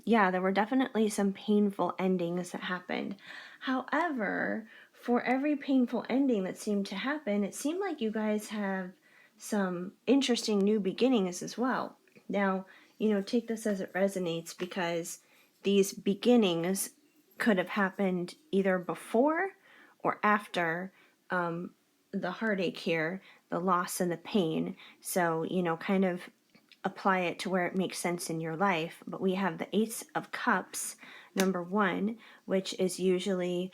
yeah, there were definitely some painful endings that happened. However, for every painful ending that seemed to happen, it seemed like you guys have some interesting new beginnings as well. Now, take this as it resonates, because these beginnings could have happened either before or after the heartache here, the loss and the pain. So, kind of apply it to where it makes sense in your life. But we have the Ace of Cups, number 1, which is usually,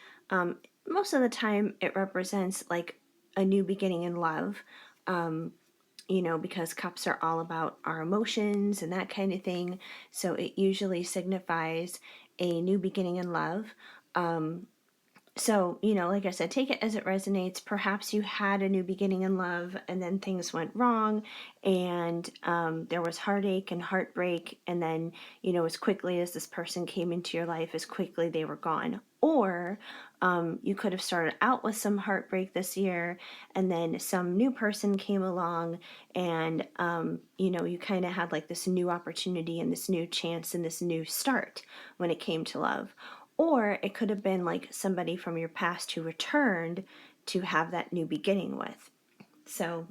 most of the time, it represents like a new beginning in love. Because cups are all about our emotions and that kind of thing. So it usually signifies a new beginning in love. So, like I said, take it as it resonates. Perhaps you had a new beginning in love and then things went wrong, and there was heartache and heartbreak. And then, as quickly as this person came into your life, as quickly they were gone. Or you could have started out with some heartbreak this year, and then some new person came along, and, you kind of had like this new opportunity and this new chance and this new start when it came to love. Or it could have been like somebody from your past who returned to have that new beginning with. So,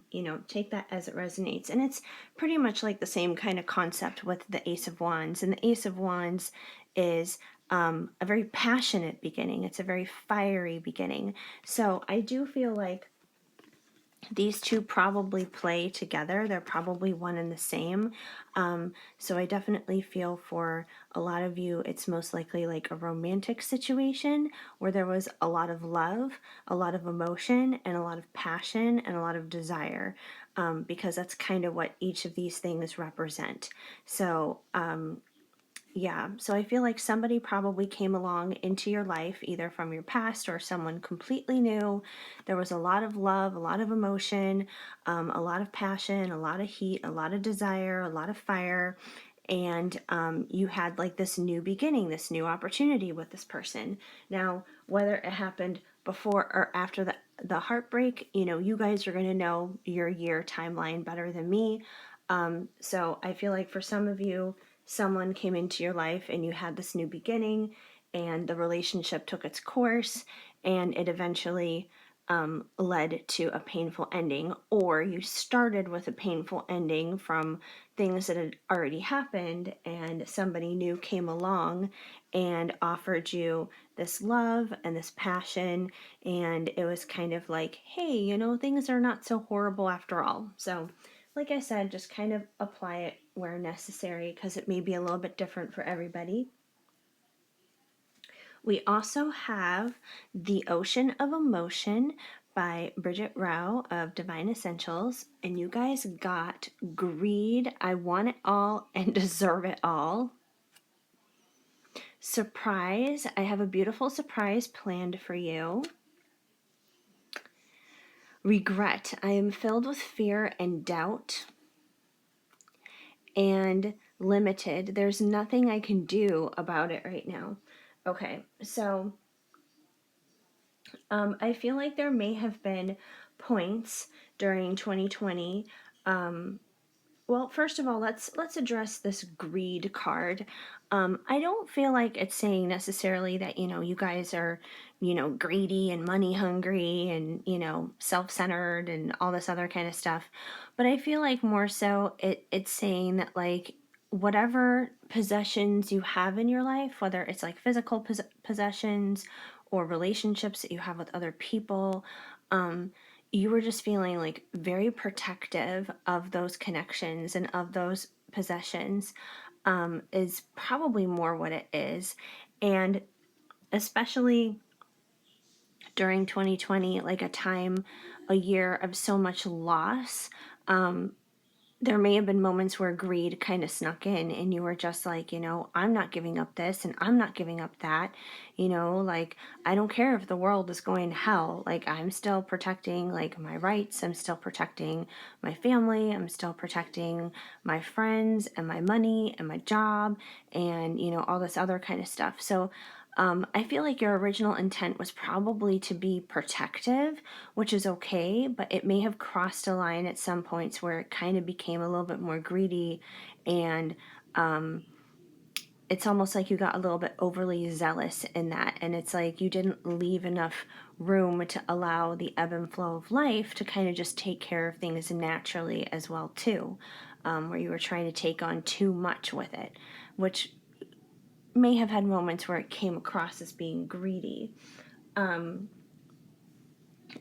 take that as it resonates. And it's pretty much like the same kind of concept with the Ace of Wands. And the Ace of Wands is a very passionate beginning, it's a very fiery beginning. So, I do feel like these two probably play together. They're probably one and the same. So I definitely feel for a lot of you, it's most likely like a romantic situation where there was a lot of love, a lot of emotion, and a lot of passion, and a lot of desire, because that's kind of what each of these things represent. So, yeah, so I feel like somebody probably came along into your life, either from your past or someone completely new. There was a lot of love, a lot of emotion, a lot of passion, a lot of heat, a lot of desire, a lot of fire. And you had like this new beginning, this new opportunity with this person. Now, whether it happened before or after the heartbreak, you guys are going to know your year timeline better than me. So I feel like for some of you, someone came into your life and you had this new beginning, and the relationship took its course, and it eventually led to a painful ending, or you started with a painful ending from things that had already happened, and somebody new came along and offered you this love and this passion, and it was kind of like, hey, things are not so horrible after all. So like I said, just kind of apply it where necessary, because it may be a little bit different for everybody. We also have The Ocean of Emotion by Bridget Rao of Divine Essentials. And you guys got Greed, I Want It All and Deserve It All. Surprise, I have a beautiful surprise planned for you. Regret, I am filled with fear and doubt. and limited. There's nothing I can do about it right now. Okay, so I feel like there may have been points during 2020. Well, first of all, let's address this greed card. I don't feel like it's saying necessarily that you guys are greedy and money hungry and self-centered and all this other kind of stuff, but I feel like more so it's saying that like whatever possessions you have in your life, whether it's like physical possessions or relationships that you have with other people, you were just feeling like very protective of those connections and of those possessions, is probably more what it is. And especially during 2020, like a year of so much loss, there may have been moments where greed kind of snuck in and you were just like, I'm not giving up this and I'm not giving up that. Like, I don't care if the world is going to hell. Like, I'm still protecting like my rights. I'm still protecting my family. I'm still protecting my friends and my money and my job and, all this other kind of stuff. So, I feel like your original intent was probably to be protective, which is okay, but it may have crossed a line at some points where it kind of became a little bit more greedy, and it's almost like you got a little bit overly zealous in that, and it's like you didn't leave enough room to allow the ebb and flow of life to kind of just take care of things naturally as well too, where you were trying to take on too much with it, which may have had moments where it came across as being greedy. And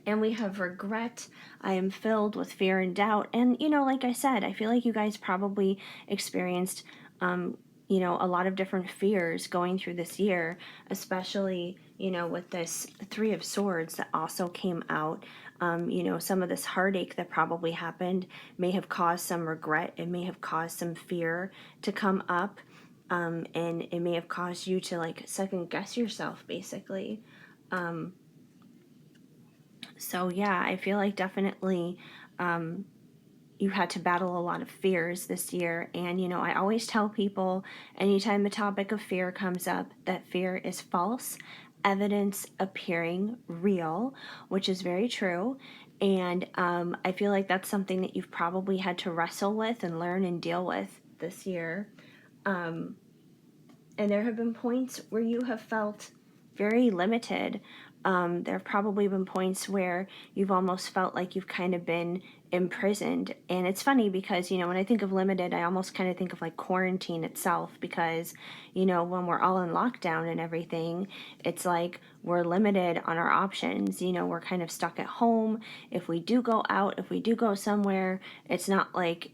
we have regret. I am filled with fear and doubt. And, like I said, I feel like you guys probably experienced, a lot of different fears going through this year, especially, with this Three of Swords that also came out. Some of this heartache that probably happened may have caused some regret. It may have caused some fear to come up. And it may have caused you to like second guess yourself, basically. So yeah, I feel like definitely you had to battle a lot of fears this year. And I always tell people anytime the topic of fear comes up that fear is false evidence appearing real, which is very true. And I feel like that's something that you've probably had to wrestle with and learn and deal with this year. And there have been points where you have felt very limited. There have probably been points where you've almost felt like you've kind of been imprisoned. And it's funny because, when I think of limited, I almost kind of think of like quarantine itself because, when we're all in lockdown and everything, it's like we're limited on our options. We're kind of stuck at home. If we do go out, if we do go somewhere, it's not like,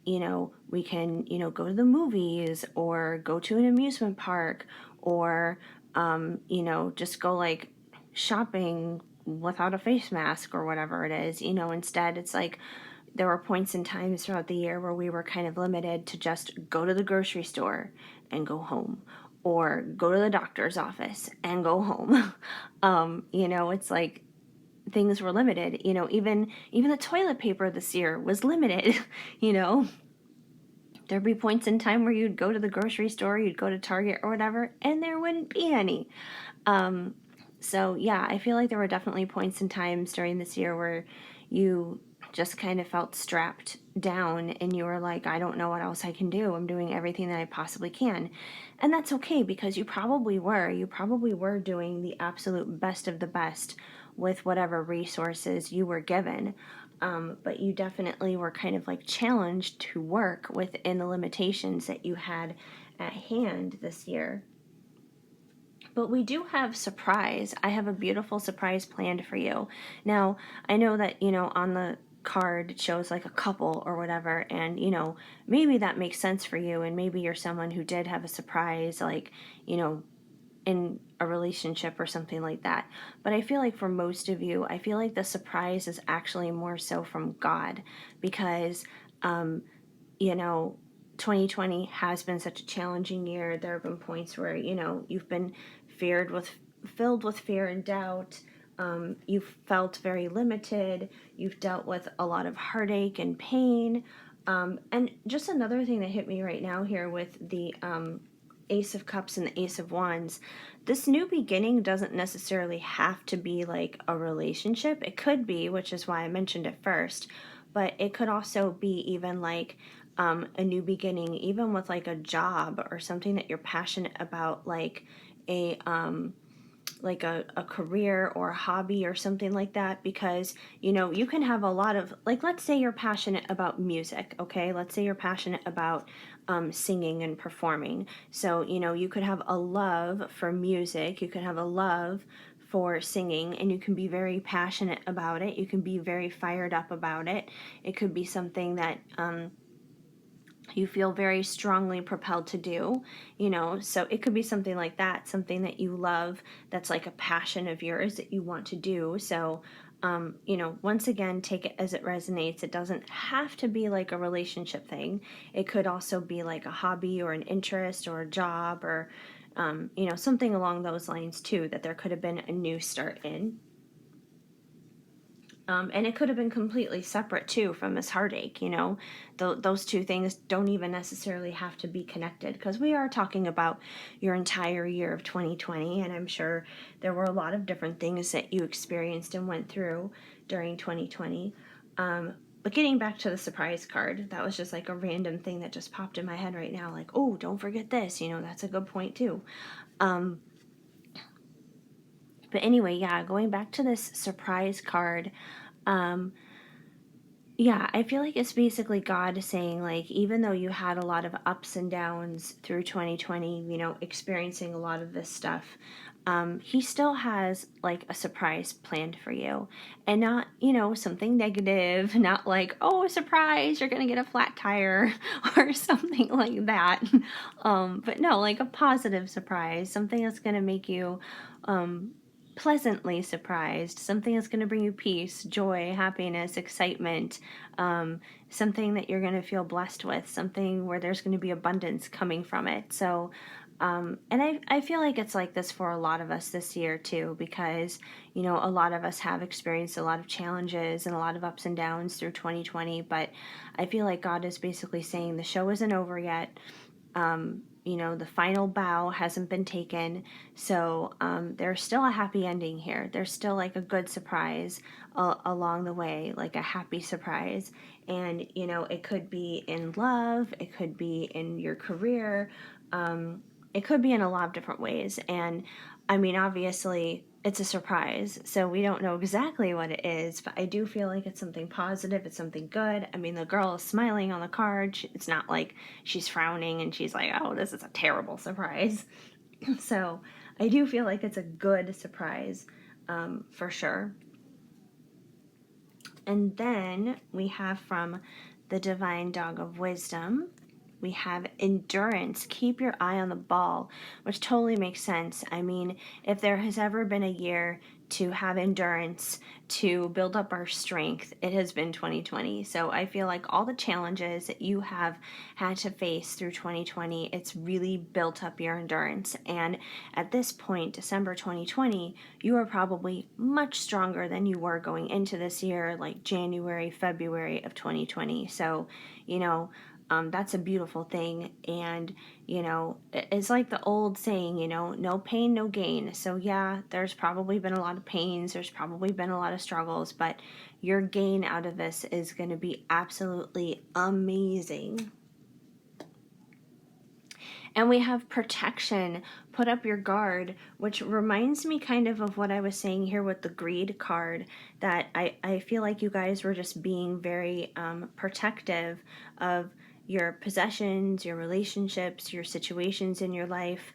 we can, go to the movies or go to an amusement park or, just go like shopping without a face mask or whatever it is. Instead, it's like there were points in times throughout the year where we were kind of limited to just go to the grocery store and go home or go to the doctor's office and go home. It's like things were limited. Even the toilet paper this year was limited. you know There'd be points in time where you'd go to the grocery store, you'd go to Target or whatever, and there wouldn't be any. So yeah, I feel like there were definitely points and times during this year where you just kind of felt strapped down and you were like, I don't know what else I can do. I'm doing everything that I possibly can. And that's okay because you probably were. You probably were doing the absolute best of the best with whatever resources you were given. But you definitely were kind of like challenged to work within the limitations that you had at hand this year. But we do have surprise. I have a beautiful surprise planned for you. Now, I know that, on the card it shows like a couple or whatever, and, maybe that makes sense for you, and maybe you're someone who did have a surprise, like, in a relationship or something like that. But I feel like for most of you, I feel like the surprise is actually more so from God because, you know, 2020 has been such a challenging year. There have been points where, you've been feared with filled with fear and doubt. You've felt very limited. You've dealt with a lot of heartache and pain. And just another thing that hit me right now here with the Ace of Cups and the Ace of Wands, this new beginning doesn't necessarily have to be like a relationship. It could be, which is why I mentioned it first, but it could also be even like a new beginning, even with like a job or something that you're passionate about, a a career or a hobby or something like that. Because you can have a lot of, like, let's say you're passionate about music. Okay, let's say you're passionate about singing and performing. So you could have a love for music, you could have a love for singing, and you can be very passionate about it, you can be very fired up about it. It could be something that you feel very strongly propelled to do, so it could be something like that, something that you love, that's like a passion of yours that you want to do. So once again, take it as it resonates. It doesn't have to be like a relationship thing. It could also be like a hobby or an interest or a job, or something along those lines too, that there could have been a new start in. And it could have been completely separate too from this heartache. Those two things don't even necessarily have to be connected, because we are talking about your entire year of 2020, and I'm sure there were a lot of different things that you experienced and went through during 2020. But getting back to the surprise card, that was just like a random thing that just popped in my head right now, like, oh, don't forget this, that's a good point too. But anyway, yeah, going back to this surprise card, um, yeah, I feel like it's basically God saying, like, even though you had a lot of ups and downs through 2020, experiencing a lot of this stuff, He still has like a surprise planned for you. And not, something negative, not like, oh, surprise, you're going to get a flat tire or something like that. But no, like a positive surprise, something that's going to make you um, pleasantly surprised, something that's going to bring you peace, joy, happiness, excitement, something that you're going to feel blessed with, something where there's going to be abundance coming from it. So, and I feel like it's like this for a lot of us this year too, because, a lot of us have experienced a lot of challenges and a lot of ups and downs through 2020, but I feel like God is basically saying the show isn't over yet. The final bow hasn't been taken. So there's still a happy ending here. There's still like a good surprise along the way, like a happy surprise. And, it could be in love, it could be in your career, it could be in a lot of different ways. And I mean, obviously, it's a surprise, so we don't know exactly what it is, but I do feel like it's something positive, it's something good. I mean, the girl is smiling on the card. It's not like she's frowning and she's like, oh, this is a terrible surprise. So I do feel like it's a good surprise, for sure. And then we have from the Divine Dog of Wisdom, we have endurance. Keep your eye on the ball, which totally makes sense. I mean, if there has ever been a year to have endurance, to build up our strength, it has been 2020. So I feel like all the challenges that you have had to face through 2020, it's really built up your endurance. And at this point, December 2020, you are probably much stronger than you were going into this year, like January, February of 2020. So, that's a beautiful thing. And, it's like the old saying, no pain, no gain. So, yeah, there's probably been a lot of pains, there's probably been a lot of struggles, but your gain out of this is going to be absolutely amazing. And we have protection, put up your guard, which reminds me kind of what I was saying here with the greed card, that I feel like you guys were just being very protective of your possessions, your relationships, your situations in your life,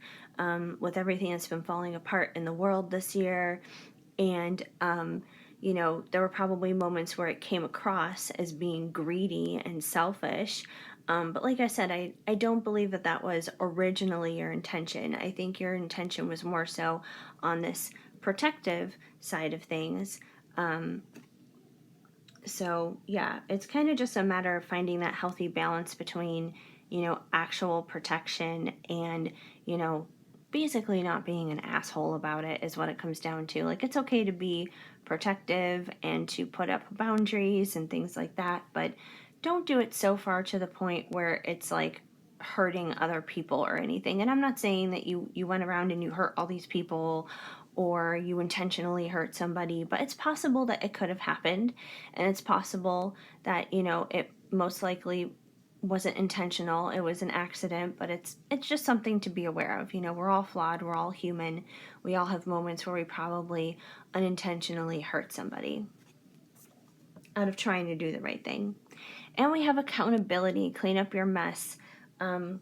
with everything that's been falling apart in the world this year. And, there were probably moments where it came across as being greedy and selfish. But like I said, I don't believe that was originally your intention. I think your intention was more so on this protective side of things. So, yeah, it's kind of just a matter of finding that healthy balance between, actual protection and, you know, basically not being an asshole about it is what it comes down to. Like, it's okay to be protective and to put up boundaries and things like that, but don't do it so far to the point where it's like hurting other people or anything. And I'm not saying that you went around and you hurt all these people or you intentionally hurt somebody, but it's possible that it could have happened, and it's possible that, it most likely wasn't intentional. It was an accident, but it's just something to be aware of. We're all flawed, we're all human. We all have moments where we probably unintentionally hurt somebody out of trying to do the right thing. And we have accountability, clean up your mess. Um,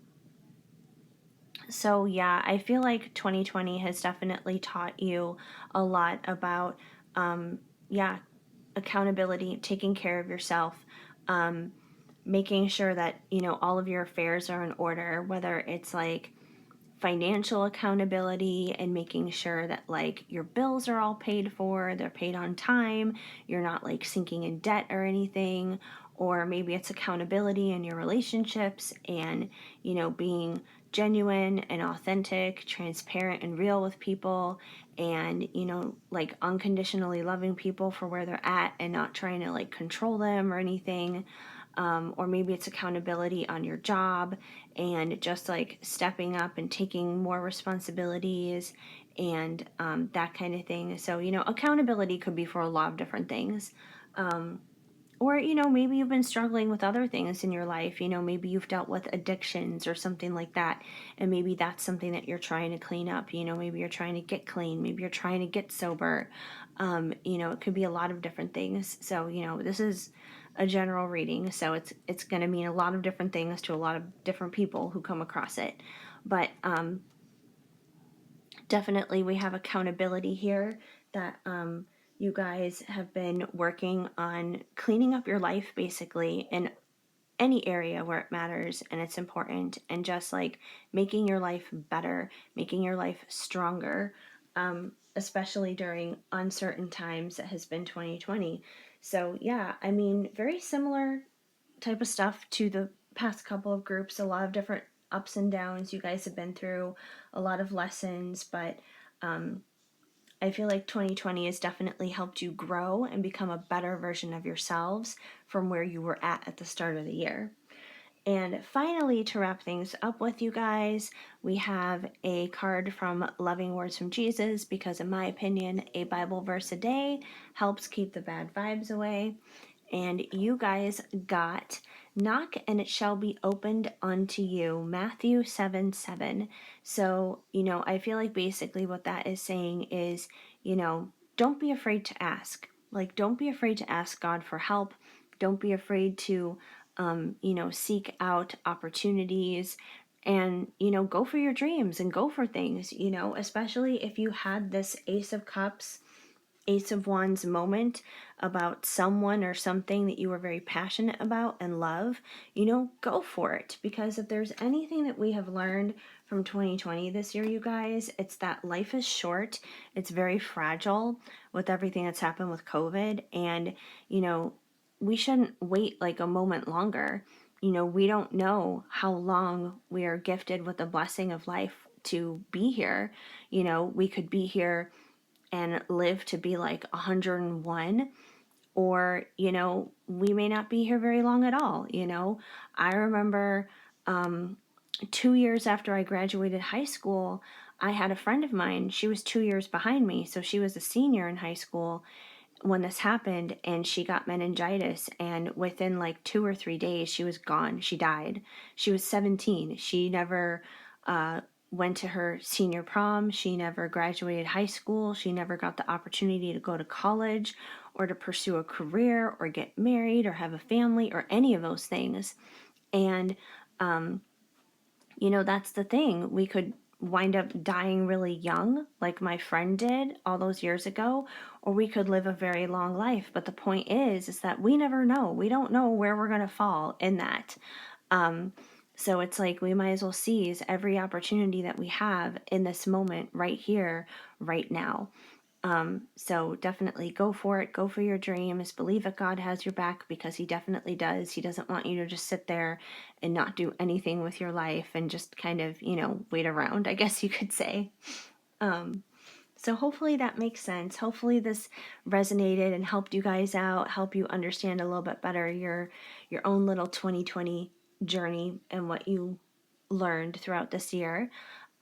so, yeah, I feel like 2020 has definitely taught you a lot about, yeah, accountability, taking care of yourself, um, making sure that, all of your affairs are in order, whether it's like financial accountability and making sure that like your bills are all paid for, they're paid on time, you're not like sinking in debt or anything, or maybe it's accountability in your relationships and, being genuine and authentic, transparent and real with people, and, like unconditionally loving people for where they're at and not trying to like control them or anything. Or maybe it's accountability on your job and just like stepping up and taking more responsibilities and that kind of thing. So, accountability could be for a lot of different things. Or, maybe you've been struggling with other things in your life. Maybe you've dealt with addictions or something like that. And maybe that's something that you're trying to clean up. Maybe you're trying to get clean. Maybe you're trying to get sober. It could be a lot of different things. So, this is a general reading. So it's going to mean a lot of different things to a lot of different people who come across it. But definitely we have accountability here that you guys have been working on cleaning up your life basically in any area where it matters and it's important, and just like making your life better, making your life stronger, especially during uncertain times that has been 2020. So yeah, I mean, very similar type of stuff to the past couple of groups. A lot of different ups and downs you guys have been through, a lot of lessons, but I feel like 2020 has definitely helped you grow and become a better version of yourselves from where you were at the start of the year. And finally, to wrap things up with you guys, we have a card from Loving Words from Jesus, because, in my opinion, a Bible verse a day helps keep the bad vibes away. And you guys got knock and it shall be opened unto you, Matthew 7:7. So, I feel like basically what that is saying is, don't be afraid to ask. Like, don't be afraid to ask God for help. Don't be afraid to, seek out opportunities and, go for your dreams and go for things, especially if you had this Ace of Cups, Ace of Wands moment about someone or something that you were very passionate about and love, go for it. Because if there's anything that we have learned from 2020 this year, you guys, it's that life is short. It's very fragile with everything that's happened with COVID. And, we shouldn't wait like a moment longer. We don't know how long we are gifted with the blessing of life to be here. We could be here and live to be like 101, or we may not be here very long at all. I remember 2 years after I graduated high school, I had a friend of mine. She was 2 years behind me, so she was a senior in high school when this happened, and she got meningitis, and within like 2 or 3 days she was gone. She died. She was 17. She never went to her senior prom. She never graduated high school. She never got the opportunity to go to college or to pursue a career or get married or have a family or any of those things. And that's the thing. We could wind up dying really young, like my friend did all those years ago, or we could live a very long life. But the point is that we never know. We don't know where we're going to fall in that. So it's like we might as well seize every opportunity that we have in this moment, right here, right now. So definitely go for it. Go for your dreams. Believe that God has your back, because He definitely does. He doesn't want you to just sit there and not do anything with your life and just kind of, wait around, I guess you could say. So hopefully that makes sense. Hopefully this resonated and helped you guys out, help you understand a little bit better your own little 2020 journey and what you learned throughout this year.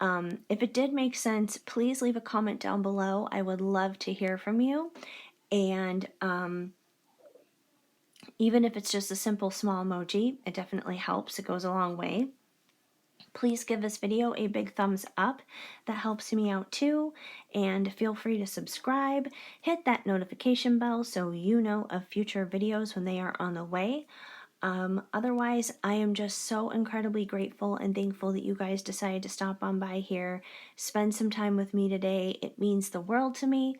If it did make sense, please leave a comment down below. I would love to hear from you. And even if it's just a simple small emoji, it definitely helps. It goes a long way. Please give this video a big thumbs up. That helps me out too. And feel free to subscribe. Hit that notification bell so you know of future videos when they are on the way. Otherwise, I am just so incredibly grateful and thankful that you guys decided to stop on by here, spend some time with me today. It means the world to me.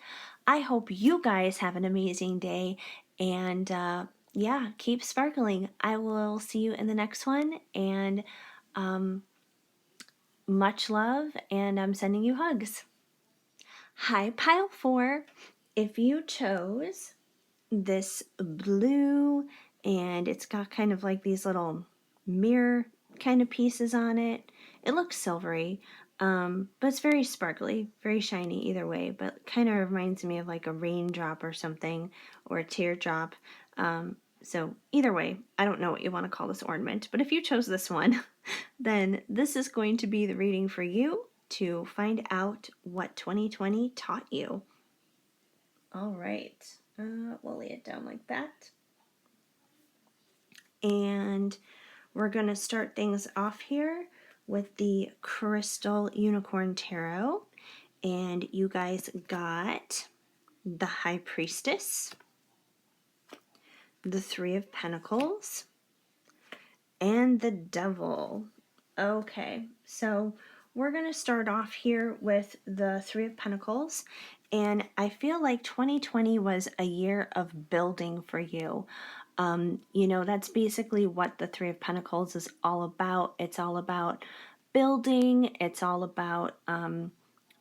I hope you guys have an amazing day, and yeah, keep sparkling. I will see you in the next one, and much love, and I'm sending you hugs. Hi, Pile 4. If you chose this blue, and it's got kind of like these little mirror kind of pieces on it. It looks silvery, but it's very sparkly, very shiny either way, but kind of reminds me of like a raindrop or something, or a teardrop. So either way, I don't know what you want to call this ornament, but if you chose this one, then this is going to be the reading for you to find out what 2020 taught you. All right, we'll lay it down like that. And we're going to start things off here with the Crystal Unicorn Tarot. And you guys got the High Priestess, the Three of Pentacles, and the Devil. Okay, so we're going to start off here with the Three of Pentacles. And I feel like 2020 was a year of building for you. That's basically what the Three of Pentacles is all about. It's all about building. It's all about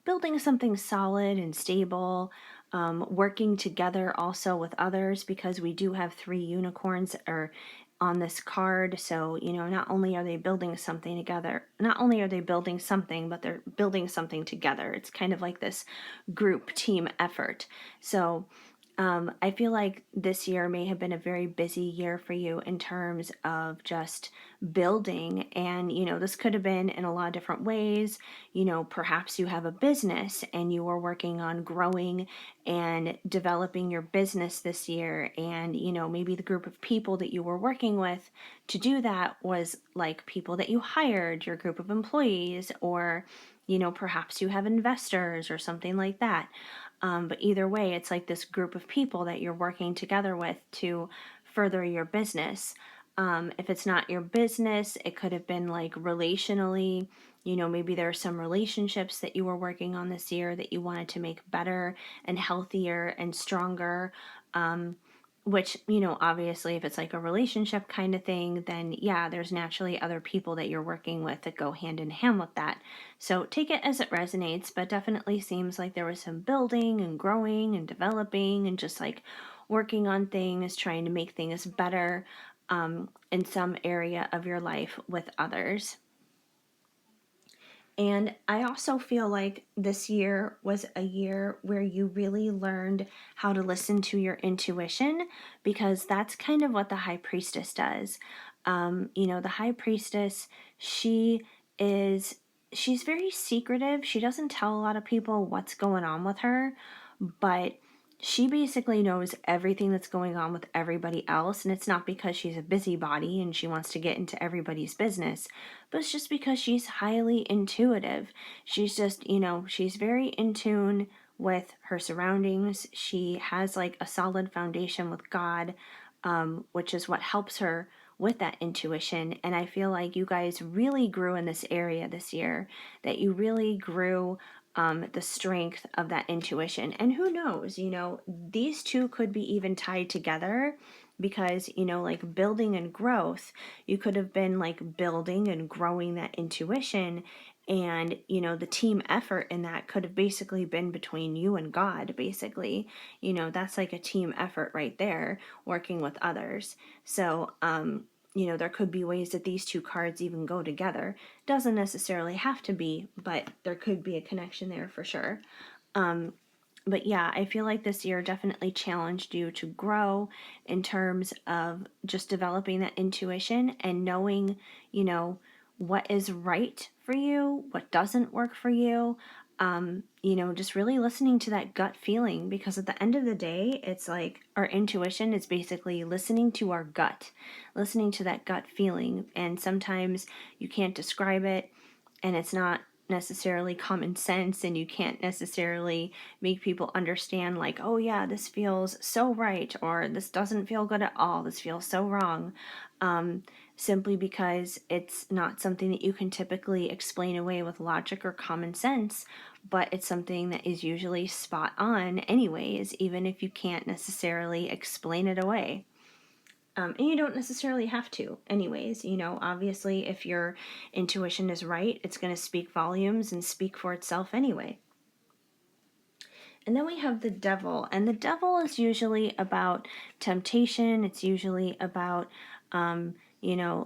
building something solid and stable, working together also with others, because we do have three unicorns are on this card. So, not only are they building something together, not only are they building something, but they're building something together. It's kind of like this group team effort. So, I feel like this year may have been a very busy year for you in terms of just building. And, this could have been in a lot of different ways. Perhaps you have a business and you are working on growing and developing your business this year. And, maybe the group of people that you were working with to do that was like people that you hired, your group of employees, or, perhaps you have investors or something like that. But either way, it's like this group of people that you're working together with to further your business. If it's not your business, it could have been like relationally. Maybe there are some relationships that you were working on this year that you wanted to make better and healthier and stronger. Which, obviously, if it's like a relationship kind of thing, then yeah, there's naturally other people that you're working with that go hand in hand with that. So take it as it resonates, but definitely seems like there was some building and growing and developing and just like working on things, trying to make things better in some area of your life with others. And I also feel like this year was a year where you really learned how to listen to your intuition, because that's kind of what the High Priestess does. The High Priestess, she's very secretive. She doesn't tell a lot of people what's going on with her, but she basically knows everything that's going on with everybody else. And it's not because she's a busybody and she wants to get into everybody's business, but it's just because she's highly intuitive. She's just, she's very in tune with her surroundings. She has like a solid foundation with God, which is what helps her with that intuition. And I feel like you guys really grew in this area this year, that you really grew the strength of that intuition. And who knows, these two could be even tied together, because, like building and growth, you could have been like building and growing that intuition. And, the team effort in that could have basically been between you and God, basically. That's like a team effort right there, working with others. So, there could be ways that these two cards even go together. Doesn't necessarily have to be, but there could be a connection there for sure. But yeah, I feel like this year definitely challenged you to grow in terms of just developing that intuition and knowing, you know, what is right for you, what doesn't work for you. Just really listening to that gut feeling, because at the end of the day, it's like our intuition is basically listening to our gut, listening to that gut feeling. And sometimes you can't describe it, and it's not necessarily common sense, and you can't necessarily make people understand, like, oh yeah, this feels so right, or this doesn't feel good at all, this feels so wrong, simply because it's not something that you can typically explain away with logic or common sense, but it's something that is usually spot on anyways, even if you can't necessarily explain it away. And you don't necessarily have to, anyways. Obviously, if your intuition is right, it's going to speak volumes and speak for itself anyway. And then we have the devil. And the devil is usually about temptation. It's usually about,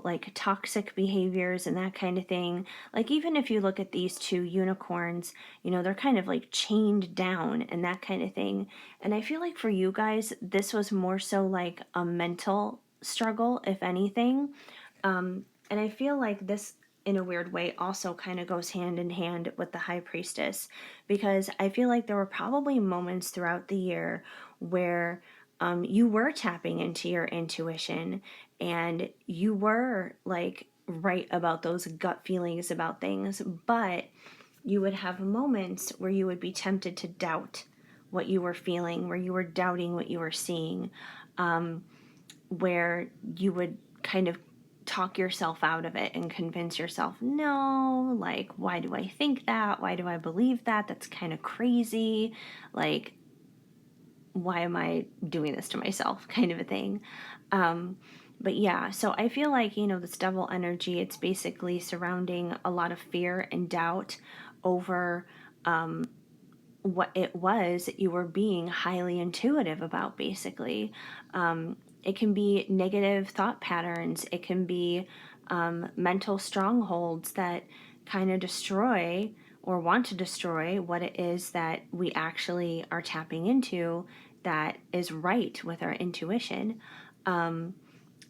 like toxic behaviors and that kind of thing. Like, even if you look at these two unicorns, they're kind of like chained down and that kind of thing. And I feel like for you guys, this was more so like a mental struggle, if anything. And I feel like this, in a weird way, also kind of goes hand in hand with the high priestess, because I feel like there were probably moments throughout the year where you were tapping into your intuition, and you were like right about those gut feelings about things, but you would have moments where you would be tempted to doubt what you were feeling, where you were doubting what you were seeing, where you would kind of talk yourself out of it and convince yourself, no, like, why do I think that? Why do I believe that? That's kind of crazy. Like, why am I doing this to myself? Kind of a thing. But yeah, so I feel like, this devil energy, it's basically surrounding a lot of fear and doubt over what it was that you were being highly intuitive about, basically. It can be negative thought patterns, it can be mental strongholds that kind of destroy or want to destroy what it is that we actually are tapping into that is right with our intuition.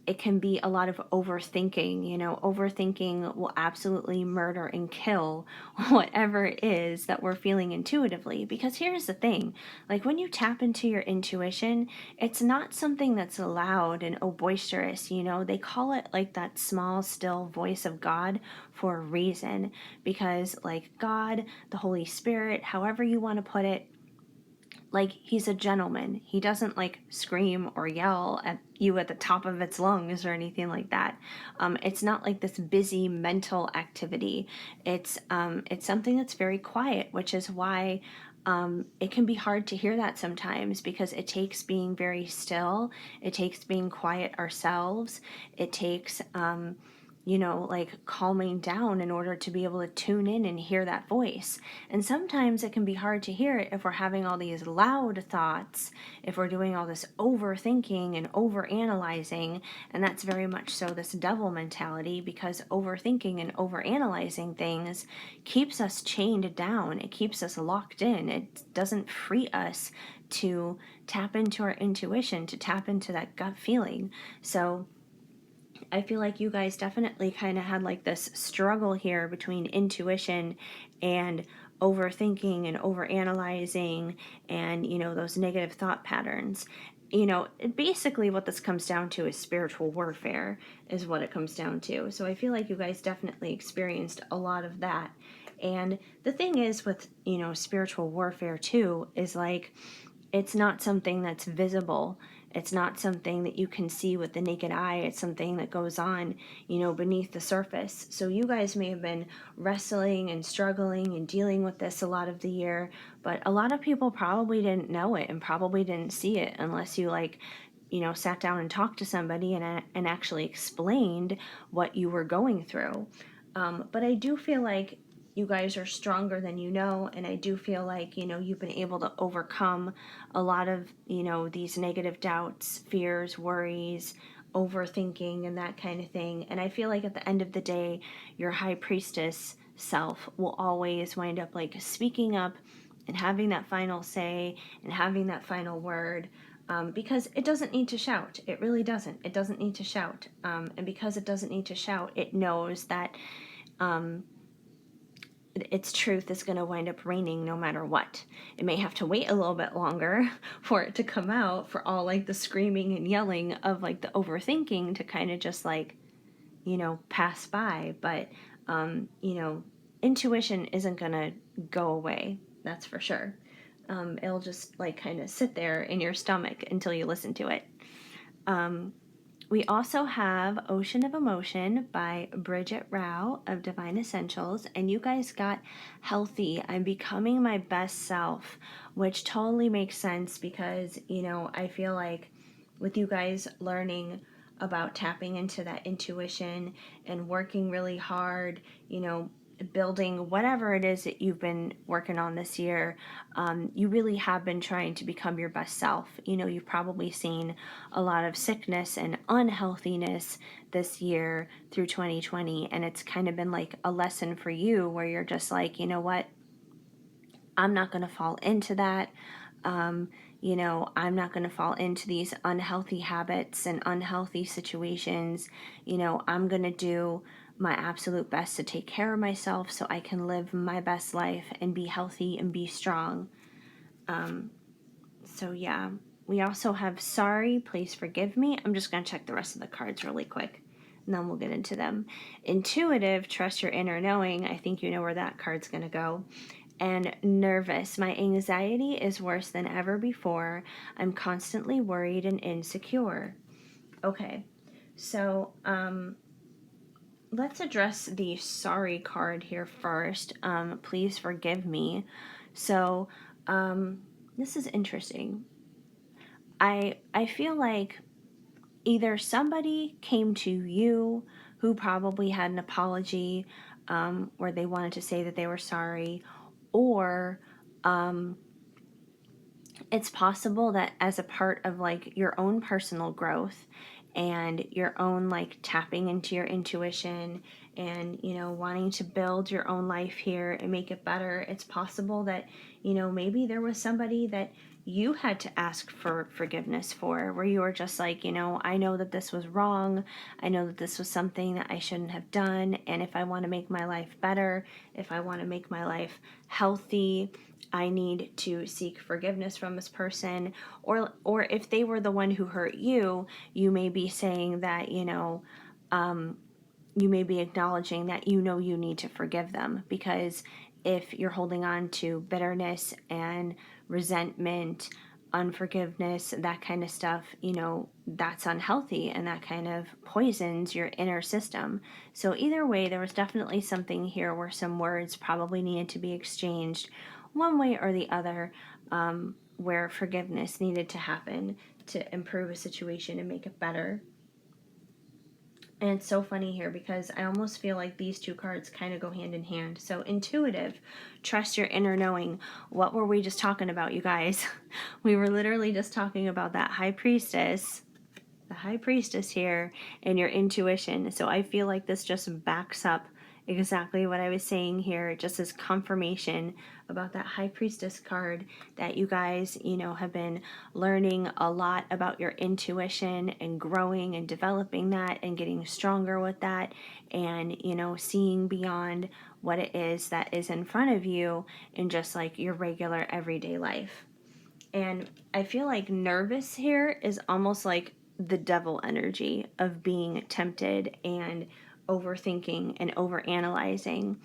It can be a lot of overthinking. Overthinking will absolutely murder and kill whatever it is that we're feeling intuitively. Because here's the thing, like, when you tap into your intuition, it's not something that's loud and boisterous. They call it like that small, still voice of God for a reason. Because, like, God, the Holy Spirit, however you want to put it, like, he's a gentleman. He doesn't like scream or yell at you at the top of its lungs or anything like that. It's not like this busy mental activity. It's something that's very quiet, which is why it can be hard to hear that sometimes, because it takes being very still. It takes being quiet ourselves. It takes like calming down in order to be able to tune in and hear that voice. And sometimes it can be hard to hear it if we're having all these loud thoughts, if we're doing all this overthinking and overanalyzing. And that's very much so this devil mentality, because overthinking and overanalyzing things keeps us chained down. It keeps us locked in. It doesn't free us to tap into our intuition, to tap into that gut feeling. So I feel like you guys definitely kind of had like this struggle here between intuition and overthinking and overanalyzing and, those negative thought patterns. Basically what this comes down to is spiritual warfare, is what it comes down to. So I feel like you guys definitely experienced a lot of that. And the thing is with, spiritual warfare too, is like, it's not something that's visible. It's not something that you can see with the naked eye. It's something that goes on, beneath the surface. So you guys may have been wrestling and struggling and dealing with this a lot of the year, but a lot of people probably didn't know it and probably didn't see it unless you sat down and talked to somebody and actually explained what you were going through. But I do feel like you guys are stronger than and I do feel like, you've been able to overcome a lot of, these negative doubts, fears, worries, overthinking, and that kind of thing. And I feel like at the end of the day, your high priestess self will always wind up like speaking up and having that final say and having that final word. Because it doesn't need to shout. It really doesn't. It doesn't need to shout. And because it doesn't need to shout, it knows that its truth is going to wind up reigning no matter what. It may have to wait a little bit longer for it to come out, for all like the screaming and yelling of like the overthinking to kind of just like, pass by. But, intuition isn't going to go away. That's for sure. It'll just like kind of sit there in your stomach until you listen to it. We also have Ocean of Emotion by Bridget Rao of Divine Essentials. And you guys got healthy. I'm becoming my best self, which totally makes sense because, I feel like with you guys learning about tapping into that intuition and working really hard, building whatever it is that you've been working on this year, you really have been trying to become your best self. You've probably seen a lot of sickness and unhealthiness this year through 2020, and it's kind of been like a lesson for you where you're just like, you know what? I'm not going to fall into that. I'm not going to fall into these unhealthy habits and unhealthy situations. I'm going to do my absolute best to take care of myself so I can live my best life and be healthy and be strong. So, yeah. We also have Sorry, Please Forgive Me. I'm just going to check the rest of the cards really quick, and then we'll get into them. Intuitive, Trust Your Inner Knowing. I think you know where that card's going to go. And nervous. My anxiety is worse than ever before. I'm constantly worried and insecure. Okay, so let's address the sorry card here first. Please forgive me. So this is interesting. I feel like either somebody came to you who probably had an apology, where they wanted to say that they were sorry, or it's possible that as a part of like your own personal growth and your own like tapping into your intuition and wanting to build your own life here and make it better, it's possible that maybe there was somebody that you had to ask for forgiveness for, where you were just like, I know that this was wrong. I know that this was something that I shouldn't have done. And if I want to make my life better, if I want to make my life healthy, I need to seek forgiveness from this person. Or if they were the one who hurt you, you may be saying that, you may be acknowledging that you need to forgive them, because if you're holding on to bitterness and resentment, unforgiveness, that kind of stuff, that's unhealthy and that kind of poisons your inner system. So either way, there was definitely something here where some words probably needed to be exchanged one way or the other, where forgiveness needed to happen to improve a situation and make it better. And it's so funny here because I almost feel like these two cards kind of go hand in hand. So, intuitive, trust your inner knowing. What were we just talking about, you guys? We were literally just talking about that high priestess, the high priestess here, and your intuition. So, I feel like this just backs up exactly what I was saying here, just as confirmation about that high priestess card, that you guys, have been learning a lot about your intuition and growing and developing that and getting stronger with that, and, seeing beyond what it is that is in front of you in just like your regular everyday life. And I feel like nervous here is almost like the devil energy of being tempted and overthinking and overanalyzing.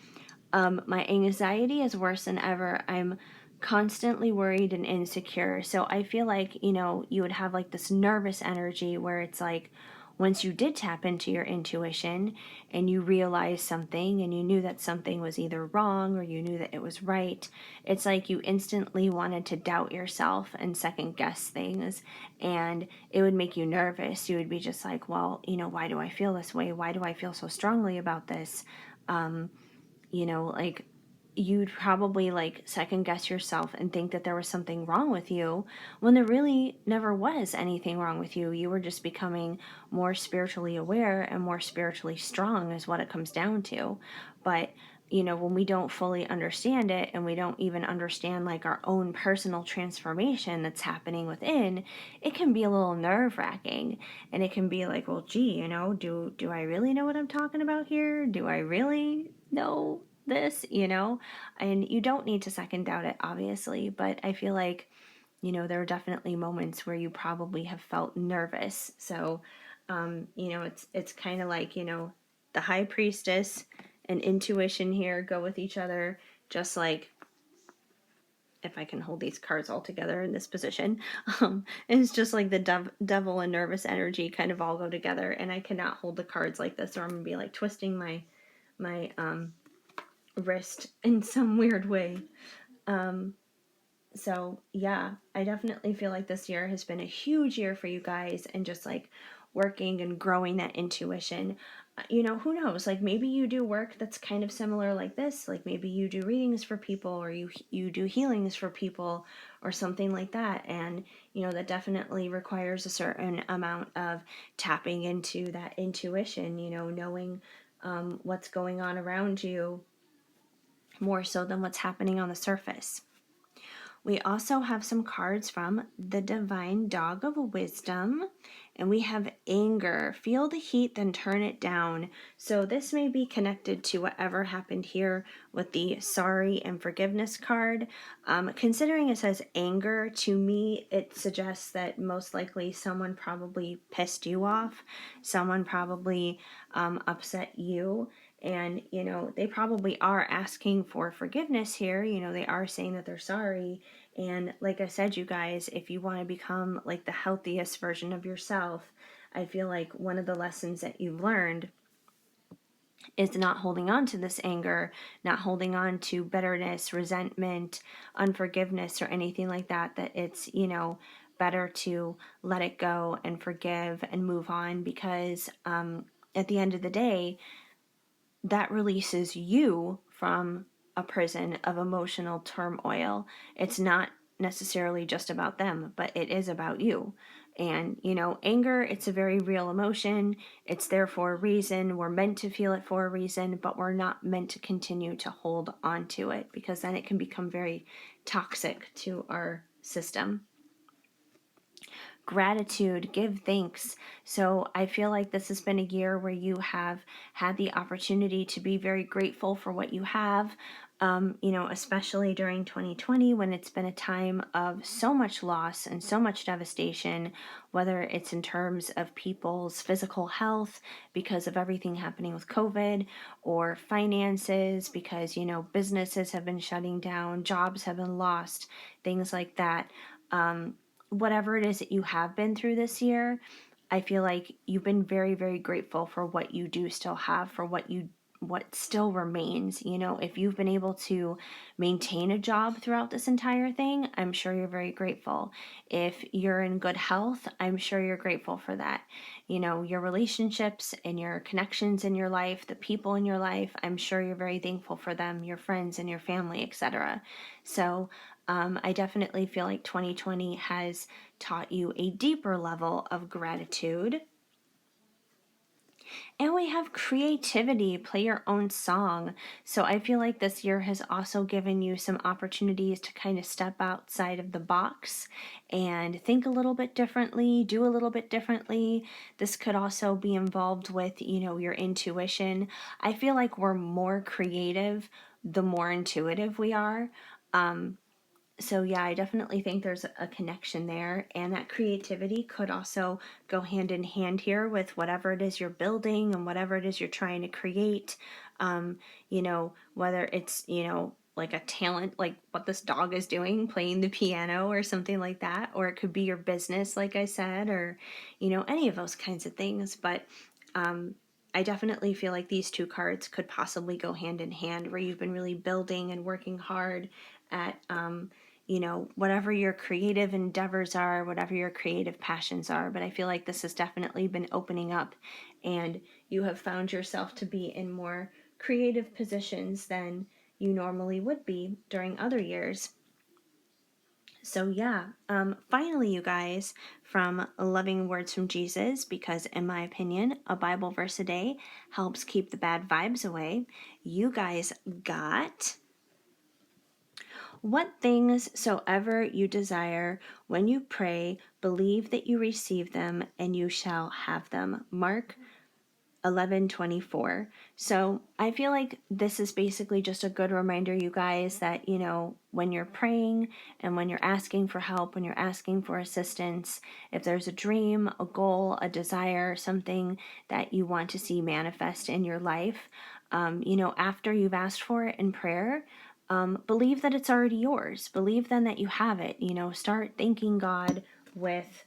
My anxiety is worse than ever. I'm constantly worried and insecure. So I feel like, you would have like this nervous energy where it's like, once you did tap into your intuition and you realized something and you knew that something was either wrong or you knew that it was right, it's like you instantly wanted to doubt yourself and second guess things, and it would make you nervous. You would be just like, well, why do I feel this way? Why do I feel so strongly about this? Like you'd probably like second guess yourself and think that there was something wrong with you when there really never was anything wrong with you. You were just becoming more spiritually aware and more spiritually strong, is what it comes down to. But when we don't fully understand it and we don't even understand like our own personal transformation that's happening within, it can be a little nerve-wracking, and it can be like, well, gee, do I really know what I'm talking about here? Do I really know this? And you don't need to second doubt it, obviously, but I feel like there are definitely moments where you probably have felt nervous. So it's kind of like, the high priestess and intuition here go with each other, just like, if I can hold these cards all together in this position, it's just like the devil and nervous energy kind of all go together, and I cannot hold the cards like this, or I'm gonna be like twisting my wrist in some weird way. So yeah, I definitely feel like this year has been a huge year for you guys, and just like working and growing that intuition. Who knows? Like maybe you do work that's kind of similar like this. Like maybe you do readings for people, or you do healings for people, or something like that. And that definitely requires a certain amount of tapping into that intuition. Knowing what's going on around you more so than what's happening on the surface. We also have some cards from the Divine Dog of Wisdom, and we have anger. Feel the heat, then turn it down. So this may be connected to whatever happened here with the sorry and forgiveness card. Considering it says anger, to me, it suggests that most likely someone probably pissed you off. Someone probably upset you. And, they probably are asking for forgiveness here. They are saying that they're sorry. And like I said, you guys, if you want to become like the healthiest version of yourself, I feel like one of the lessons that you've learned is not holding on to this anger, not holding on to bitterness, resentment, unforgiveness, or anything like that, that it's, better to let it go and forgive and move on, because at the end of the day, that releases you from a prison of emotional turmoil. It's not necessarily just about them, but it is about you. And, anger, it's a very real emotion. It's there for a reason. We're meant to feel it for a reason, but we're not meant to continue to hold on to it, because then it can become very toxic to our system. Gratitude, give thanks. So I feel like this has been a year where you have had the opportunity to be very grateful for what you have. Especially during 2020, when it's been a time of so much loss and so much devastation, whether it's in terms of people's physical health because of everything happening with COVID, or finances because, businesses have been shutting down, jobs have been lost, things like that. Whatever it is that you have been through this year, I feel like you've been very, very grateful for what you do still have, for what still remains. If you've been able to maintain a job throughout this entire thing, I'm sure you're very grateful. If you're in good health, I'm sure you're grateful for that. Your relationships and your connections in your life, the people in your life, I'm sure you're very thankful for them, your friends and your family, etc. So I definitely feel like 2020 has taught you a deeper level of gratitude. And we have creativity, play your own song. So I feel like this year has also given you some opportunities to kind of step outside of the box and think a little bit differently, do a little bit differently. This could also be involved with, your intuition. I feel like we're more creative the more intuitive we are. So yeah, I definitely think there's a connection there, and that creativity could also go hand in hand here with whatever it is you're building and whatever it is you're trying to create. Whether it's, like a talent, like what this dog is doing, playing the piano or something like that, or it could be your business, like I said, or, any of those kinds of things. But I definitely feel like these two cards could possibly go hand in hand, where you've been really building and working hard at, whatever your creative endeavors are, whatever your creative passions are. But I feel like this has definitely been opening up, and you have found yourself to be in more creative positions than you normally would be during other years. So yeah, finally, you guys, from Loving Words from Jesus, because in my opinion, a Bible verse a day helps keep the bad vibes away. you guys got what things soever you desire when you pray, believe that you receive them and you shall have them. Mark 11:24. So I feel like this is basically just a good reminder, you guys, that, when you're praying and when you're asking for help, when you're asking for assistance, if there's a dream, a goal, a desire, something that you want to see manifest in your life, after you've asked for it in prayer, believe that it's already yours. Believe then that you have it. Start thanking God with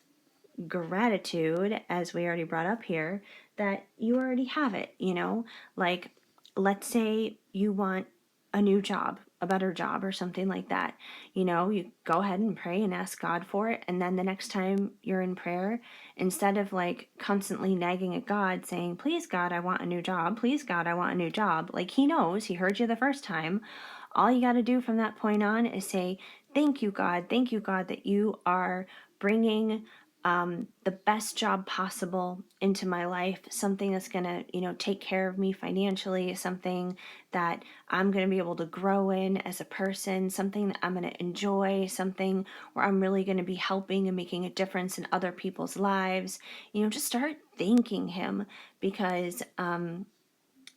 gratitude, as we already brought up here, that you already have it. Like, let's say you want a new job, a better job, or something like that. You go ahead and pray and ask God for it. And then the next time you're in prayer, instead of like constantly nagging at God saying, please, God, I want a new job. Please, God, I want a new job. Like, He knows, He heard you the first time. All you got to do from that point on is say, thank you, God. Thank you, God, that you are bringing the best job possible into my life, something that's going to, take care of me financially, something that I'm going to be able to grow in as a person, something that I'm going to enjoy, something where I'm really going to be helping and making a difference in other people's lives. Just start thanking Him, because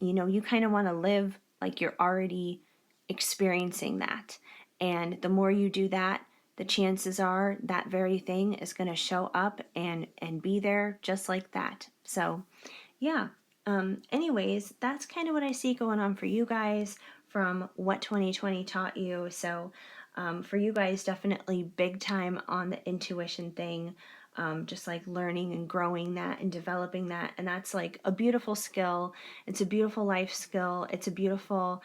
you kind of want to live like you're already experiencing that. And the more you do that, the chances are that very thing is going to show up and be there just like that. So, yeah. Anyways, that's kind of what I see going on for you guys from what 2020 taught you. So, for you guys, definitely big time on the intuition thing, just like learning and growing that and developing that. And that's like a beautiful skill. It's a beautiful life skill. It's a beautiful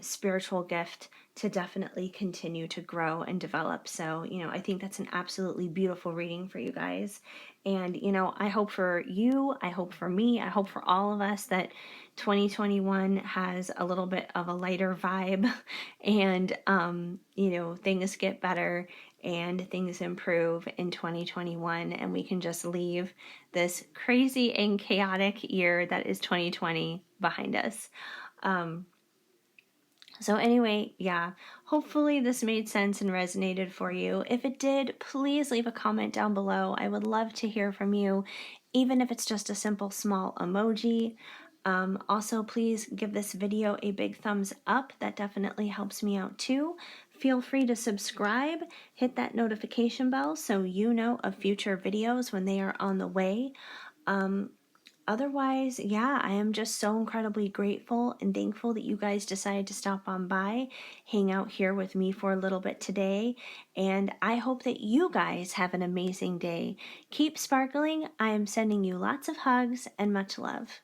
spiritual gift to definitely continue to grow and develop. So, I think that's an absolutely beautiful reading for you guys. And, I hope for you, I hope for me, I hope for all of us that 2021 has a little bit of a lighter vibe and, things get better and things improve in 2021, and we can just leave this crazy and chaotic year that is 2020 behind us. So anyway, yeah, hopefully this made sense and resonated for you. If it did, please leave a comment down below. I would love to hear from you, even if it's just a simple small emoji. Also, please give this video a big thumbs up. That definitely helps me out too. Feel free to subscribe, hit that notification bell so you know of future videos when they are on the way. Otherwise, yeah, I am just so incredibly grateful and thankful that you guys decided to stop on by, hang out here with me for a little bit today, and I hope that you guys have an amazing day. Keep sparkling. I am sending you lots of hugs and much love.